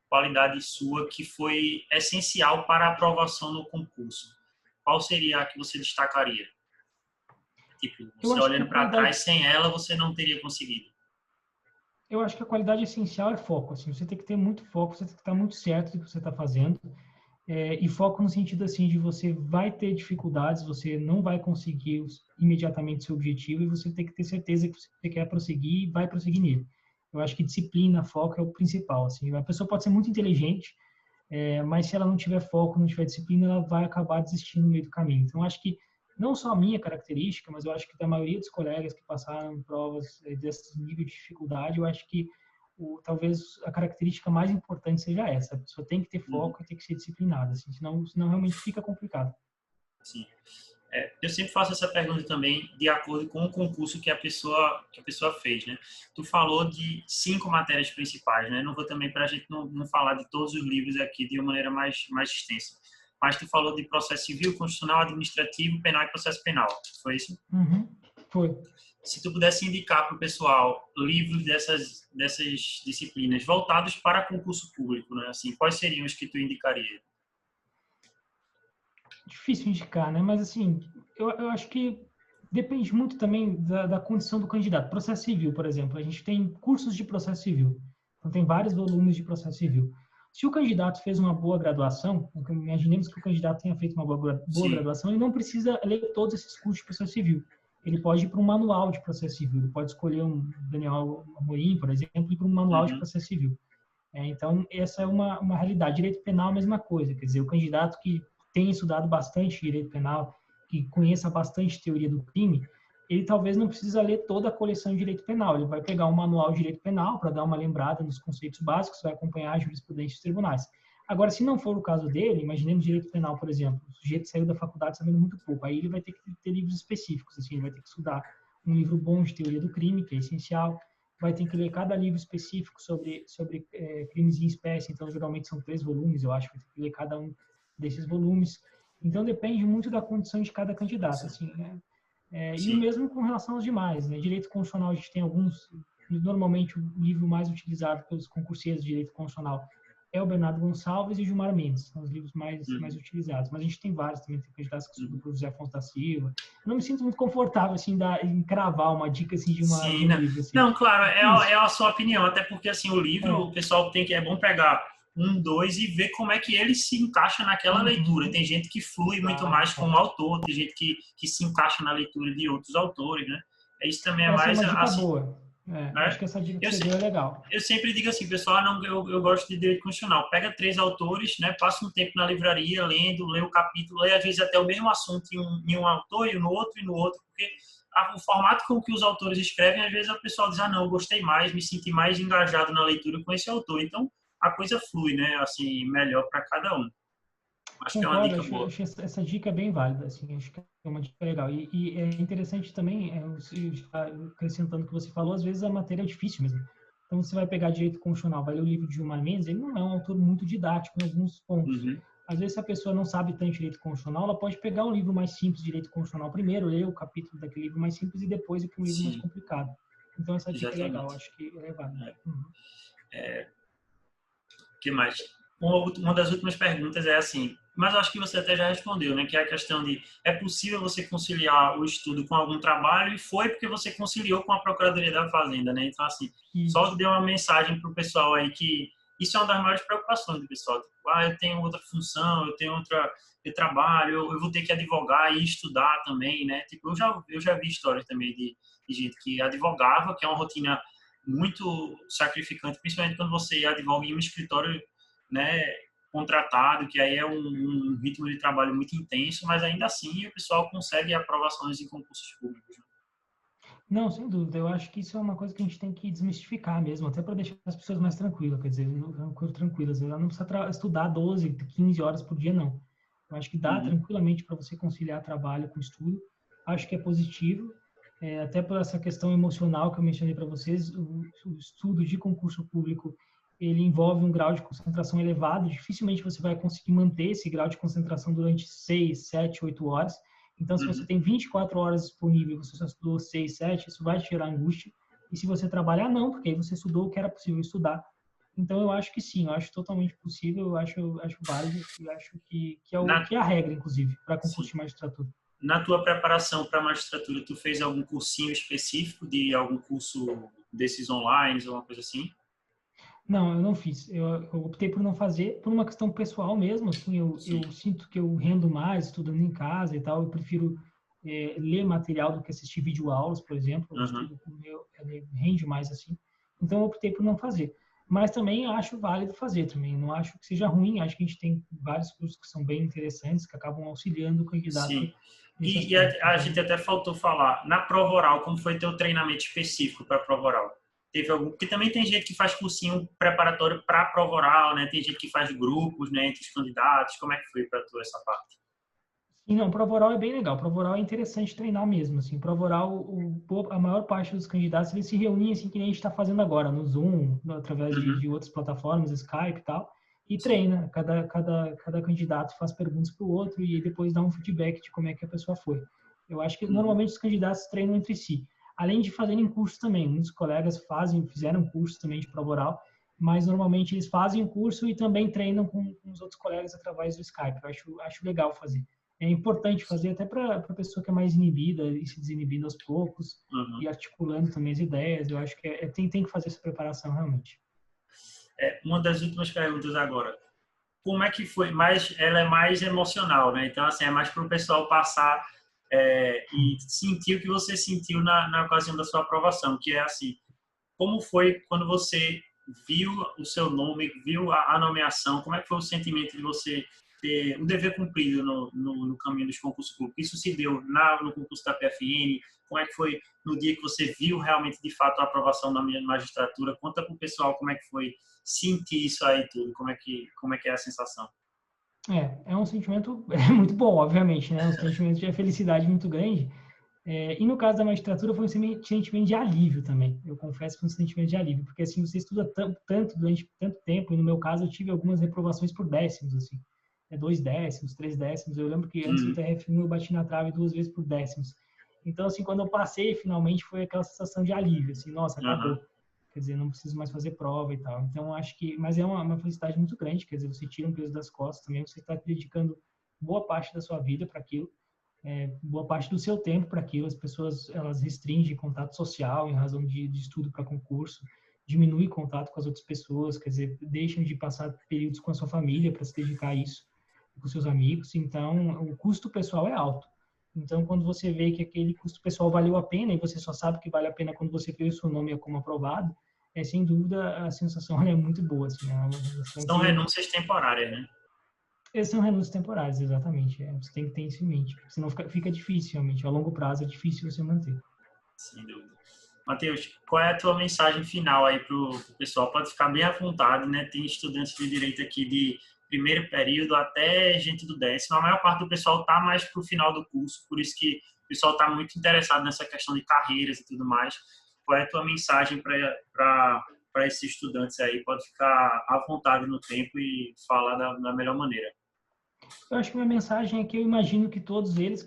qualidade sua que foi essencial para a aprovação no concurso, qual seria a que você destacaria? Tipo, Eu você acho que a olhando para qualidade trás, sem ela você não teria conseguido. Eu acho que a qualidade essencial é foco. Assim, você tem que ter muito foco, você tem que estar muito certo do que você está fazendo. E foco no sentido assim de você vai ter dificuldades, você não vai conseguir imediatamente seu objetivo e você tem que ter certeza que você quer prosseguir e vai prosseguir nele. Eu acho que disciplina, foco é o principal. Assim, a pessoa pode ser muito inteligente, mas se ela não tiver foco, não tiver disciplina, ela vai acabar desistindo no meio do caminho. Então, eu acho que não só a minha característica, mas eu acho que da maioria dos colegas que passaram em provas desse nível de dificuldade, eu acho que talvez a característica mais importante seja essa. A pessoa tem que ter Uhum. foco e tem que ser disciplinada, assim, senão realmente fica complicado. Sim. Eu sempre faço essa pergunta também de acordo com o concurso que a pessoa fez, né? Tu falou de 5 matérias principais, né? Não vou também para a gente não falar de todos os livros aqui de uma maneira mais extensa. Mas tu falou de processo civil, constitucional, administrativo, penal e processo penal. Foi isso? Uhum. Foi. Se tu pudesse indicar para o pessoal livros dessas disciplinas voltados para concurso público, né? Assim, quais seriam os que tu indicaria? Difícil indicar, né? Mas assim, eu acho que depende muito também da condição do candidato. Processo civil, por exemplo, a gente tem cursos de processo civil. Então, tem vários volumes de processo civil. Se o candidato fez uma boa graduação, imaginemos que o candidato tenha feito uma boa Sim. graduação, ele não precisa ler todos esses cursos de processo civil. Ele pode ir para um manual de processo civil. Ele pode escolher um Daniel Amorim, por exemplo, e ir para um manual de Uhum. processo civil. Então, essa é uma realidade. Direito penal é a mesma coisa. Quer dizer, o candidato que tem estudado bastante direito penal, que conheça bastante teoria do crime, ele talvez não precisa ler toda a coleção de direito penal. Ele vai pegar um manual de direito penal para dar uma lembrada nos conceitos básicos, vai acompanhar a jurisprudência dos tribunais. Agora, se não for o caso dele, imaginemos direito penal, por exemplo, o sujeito saiu da faculdade sabendo muito pouco, aí ele vai ter que ter livros específicos, assim, ele vai ter que estudar um livro bom de teoria do crime, que é essencial, vai ter que ler cada livro específico sobre crimes em espécie, então geralmente são 3 volumes, eu acho, vai ter que ler cada um desses volumes. Então depende muito da condição de cada candidato, assim, né? E o Sim. mesmo com relação aos demais, né? Direito constitucional a gente tem alguns, normalmente o livro mais utilizado pelos concurseiros de direito constitucional é o Bernardo Gonçalves e o Gilmar Mendes, são os livros mais Uhum. utilizados. Mas a gente tem vários também, tem candidatos que estudam Uhum. por José Afonso da Silva. Eu não me sinto muito confortável assim em cravar uma dica assim de Sim, um né? livro assim. Não, claro, é Difícil. a sua opinião, até porque assim o livro, É. o pessoal é bom pegar um, dois e ver como é que ele se encaixa naquela leitura. Uhum. Tem gente que flui muito Exato, mais como exato. autor, tem gente que se encaixa na leitura de outros autores, né? Isso também é Essa é mais uma dica assim, boa. Acho né? que essa dica que Eu, você se- deu é legal. eu sempre digo assim, pessoal, não, eu gosto de direito constitucional. Pega 3 autores, né? Passa um tempo na livraria lendo, lê o capítulo, lê às vezes até o mesmo assunto em um autor e no outro, porque o formato com que os autores escrevem, às vezes o pessoal diz, não, eu gostei mais, me senti mais engajado na leitura com esse autor. Então, a coisa flui, né? Assim, melhor para cada um. Acho que é uma Concordo, dica boa. acho essa dica bem válida, assim, acho que é uma dica legal. E é interessante também, acrescentando o que você falou, às vezes a matéria é difícil mesmo. Então, você vai pegar direito constitucional, vai ler o livro de Gilmar Mendes, ele não é um autor muito didático em alguns pontos. Uhum. Às vezes, se a pessoa não sabe tanto direito constitucional, ela pode pegar um livro mais simples de direito constitucional primeiro, ler o capítulo daquele livro mais simples e depois ir para um livro mais Sim, complicado. Então, essa dica é legal, exatamente. acho que é válida. É. Uhum. Que mais? Uma das últimas perguntas é assim, mas eu acho que você até já respondeu, né? Que é a questão de, é possível você conciliar o estudo com algum trabalho? E foi porque você conciliou com a Procuradoria da Fazenda, né? Então, assim, só Isso. deu uma mensagem para o pessoal aí que isso é uma das maiores preocupações do pessoal. Tipo, eu tenho outra função, eu trabalho, eu vou ter que advogar e estudar também, né? Tipo, eu já vi histórias também de gente que advogava, que é uma rotina muito sacrificante, principalmente quando você advoga em um escritório, né, contratado, que aí é um ritmo de trabalho muito intenso, mas ainda assim o pessoal consegue aprovações em concursos públicos. Não, sem dúvida. Eu acho que isso é uma coisa que a gente tem que desmistificar mesmo, até para deixar as pessoas mais tranquilas, quer dizer, tranquilas. Ela não precisa estudar 12, 15 horas por dia, não. Eu acho que dá Uhum. tranquilamente para você conciliar trabalho com estudo. Acho que é positivo, até por essa questão emocional que eu mencionei para vocês. O estudo de concurso público, ele envolve um grau de concentração elevado. Dificilmente você vai conseguir manter esse grau de concentração durante 6, 7, 8 horas. Então, se você Uhum. tem 24 horas disponível, você só estudou 6, 7, isso vai te gerar angústia. E se você trabalhar, não, porque aí você estudou o que era possível estudar. Então, eu acho que sim, eu acho totalmente possível, eu acho válido e acho que Na, que é a regra, inclusive, para concurso sim. de magistratura. Na tua preparação para a magistratura, tu fez algum cursinho específico de algum curso desses online ou uma coisa assim? Não, eu não fiz. Eu optei por não fazer, por uma questão pessoal mesmo. Assim, Sim. eu sinto que eu rendo mais estudando em casa e tal. Eu prefiro ler material do que assistir videoaulas, por exemplo. O Uhum. estudo meu ele rende mais assim. Então, eu optei por não fazer. Mas também acho válido fazer também. Não acho que seja ruim. Acho que a gente tem vários cursos que são bem interessantes, que acabam auxiliando o candidato Sim. nesse E aspecto. a gente Então, até faltou falar, na prova oral, como foi teu treinamento específico para a prova oral? Teve algum, porque também tem gente que faz cursinho preparatório para a prova oral, né? Tem gente que faz grupos, né, entre os candidatos. Como é que foi para tu essa parte? e não, prova oral é bem legal. Prova oral é interessante treinar mesmo, assim. Prova oral, a maior parte dos candidatos, eles se reúnem, assim, que nem a gente está fazendo agora, no Zoom, através Uhum. de outras plataformas, Skype e tal, e Sim. treina. Cada candidato faz perguntas para o outro e depois dá um feedback de como é que a pessoa foi. Eu acho que, Uhum. normalmente, os candidatos treinam entre si. Além de fazerem curso também. Muitos colegas fizeram curso também de prova oral, mas normalmente eles fazem o curso e também treinam com os outros colegas através do Skype. Eu acho legal fazer. É importante fazer até para a pessoa que é mais inibida e se desinibindo aos poucos Uhum. e articulando também as ideias. Eu acho que tem que fazer essa preparação realmente. Uma das últimas perguntas agora. Como é que foi? Mas ela é mais emocional, né? Então, assim, é mais para o pessoal passar e sentir o que você sentiu na ocasião da sua aprovação, que é assim, como foi quando você viu o seu nome, viu a nomeação? Como é que foi o sentimento de você ter o dever cumprido no caminho dos concursos públicos? Isso se deu no concurso da PFN? Como é que foi no dia que você viu realmente, de fato, a aprovação da minha magistratura? Conta para o pessoal como é que foi sentir isso aí tudo, como é que é a sensação? É um sentimento muito bom, obviamente, né? Um sentimento de felicidade muito grande. E no caso da magistratura foi um sentimento de alívio também. Eu confesso que foi um sentimento de alívio, porque assim você estuda tanto durante tanto tempo, e no meu caso eu tive algumas reprovações por décimos, assim, 2 décimos, 3 décimos. Eu lembro que antes do Uhum. TRF1 eu bati na trave 2 vezes por décimos. Então assim, quando eu passei, finalmente foi aquela sensação de alívio, assim, nossa, Uhum. acabou. Quer dizer, não preciso mais fazer prova e tal. Então acho que, mas é uma felicidade muito grande, quer dizer, você tira um peso das costas também, você está dedicando boa parte da sua vida para aquilo, boa parte do seu tempo para aquilo. As pessoas elas restringem contato social em razão de estudo para concurso, diminui contato com as outras pessoas, quer dizer, deixam de passar períodos com a sua família para se dedicar a isso, com seus amigos. Então, o custo pessoal é alto. Então, quando você vê que aquele custo pessoal valeu a pena e você só sabe que vale a pena quando você vê o seu nome como aprovado, sem dúvida a sensação é muito boa, assim, é uma sensação São que renúncias temporárias, né? esses são renúncias temporários, exatamente. Você tem que ter isso em mente, senão fica difícil, realmente. A longo prazo é difícil você manter. Sem dúvida. Matheus, qual é a tua mensagem final aí para o pessoal? Pode ficar bem à vontade, né? Tem estudantes de direito aqui primeiro período até gente do 10º. A maior parte do pessoal está mais para o final do curso, por isso que o pessoal está muito interessado nessa questão de carreiras e tudo mais. Qual é a tua mensagem para esses estudantes aí? Pode ficar à vontade no tempo e falar da melhor maneira. Eu acho que minha mensagem é que eu imagino que todos eles,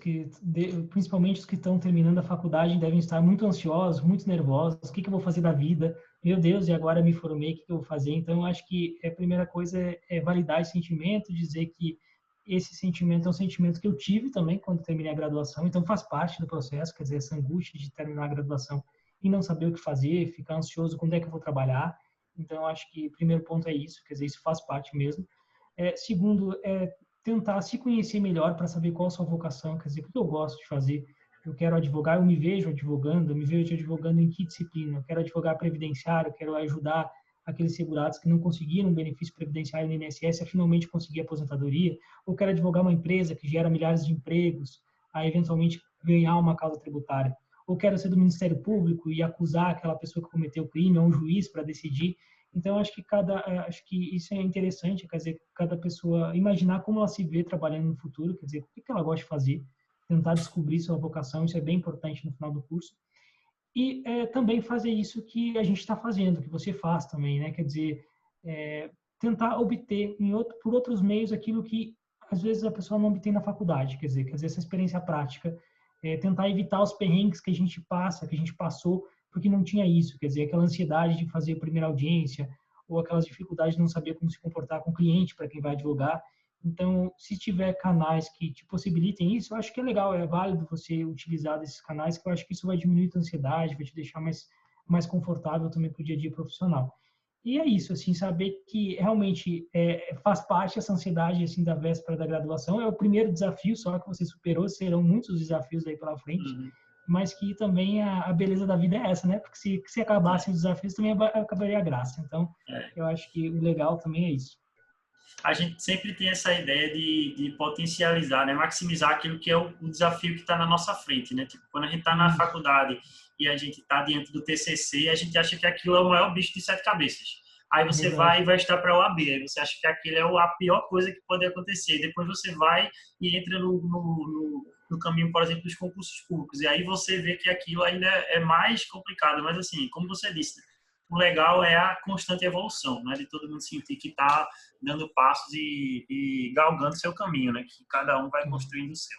principalmente os que estão terminando a faculdade, devem estar muito ansiosos, muito nervosos. O que eu vou fazer da vida? Meu Deus, e agora me formei, o que eu vou fazer? Então, eu acho que a primeira coisa é validar esse sentimento, dizer que esse sentimento é um sentimento que eu tive também quando terminei a graduação, então faz parte do processo, quer dizer, essa angústia de terminar a graduação e não saber o que fazer, ficar ansioso quando é que eu vou trabalhar. Então, eu acho que o primeiro ponto é isso, quer dizer, isso faz parte mesmo. Segundo, tentar se conhecer melhor para saber qual a sua vocação, quer dizer, o que eu gosto de fazer. Eu quero advogar, eu me vejo advogando em que disciplina? Eu quero advogar previdenciário, eu quero ajudar aqueles segurados que não conseguiram um benefício previdenciário no INSS a finalmente conseguir a aposentadoria, ou quero advogar uma empresa que gera milhares de empregos a eventualmente ganhar uma causa tributária, ou quero ser do Ministério Público e acusar aquela pessoa que cometeu o crime, a um juiz para decidir. Então, acho que isso é interessante, quer dizer, cada pessoa imaginar como ela se vê trabalhando no futuro, quer dizer, o que ela gosta de fazer, tentar descobrir sua vocação, isso é bem importante no final do curso. E também fazer isso que a gente está fazendo, que você faz também, né? Quer dizer, tentar obter por outros meios aquilo que às vezes a pessoa não obtém na faculdade, quer dizer essa experiência prática, tentar evitar os perrengues que a gente passa, que a gente passou, porque não tinha isso, quer dizer, aquela ansiedade de fazer a primeira audiência, ou aquelas dificuldades de não saber como se comportar com o cliente para quem vai advogar. Então, se tiver canais que te possibilitem isso, eu acho que é legal, é válido você utilizar desses canais, que eu acho que isso vai diminuir a ansiedade, vai te deixar mais confortável também para o dia a dia profissional. E é isso, assim, saber que realmente faz parte essa ansiedade, assim, da véspera da graduação. É o primeiro desafio só que você superou, serão muitos desafios aí pela frente, mas que também a beleza da vida é essa, né? Porque se acabassem os desafios, também acabaria a graça. Então, eu acho que o legal também é isso. A gente sempre tem essa ideia de potencializar, né? Maximizar aquilo que é o desafio que está na nossa frente, né? Tipo, quando a gente está na faculdade e a gente está diante do TCC, a gente acha que aquilo é o maior bicho de 7 cabeças. Aí você vai e vai estar para a OAB, aí você acha que aquilo é a pior coisa que pode acontecer. E depois você vai e entra no caminho, por exemplo, dos concursos públicos. E aí você vê que aquilo ainda é mais complicado. Mas, assim, como você disse, o legal é a constante evolução, né? De todo mundo sentir que está dando passos e galgando seu caminho, né? Que cada um vai construindo o seu.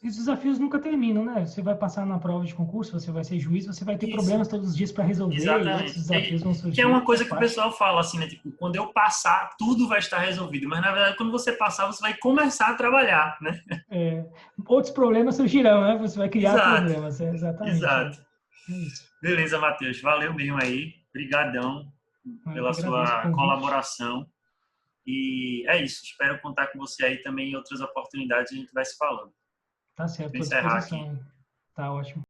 E os desafios nunca terminam, né? Você vai passar na prova de concurso, você vai ser juiz, você vai ter problemas todos os dias para resolver. Exatamente. E outros desafios vão surgir. Que é uma coisa que o pessoal fala assim, né? Tipo, quando eu passar, tudo vai estar resolvido. Mas, na verdade, quando você passar, você vai começar a trabalhar, né? Outros problemas surgirão, né? Você vai criar problemas. Exatamente. Exato. É isso. Beleza, Matheus. Valeu mesmo aí. Obrigadão pela sua colaboração. E é isso. Espero contar com você aí também em outras oportunidades. A gente vai se falando. Tá certo. Vou encerrar aqui. Tá ótimo.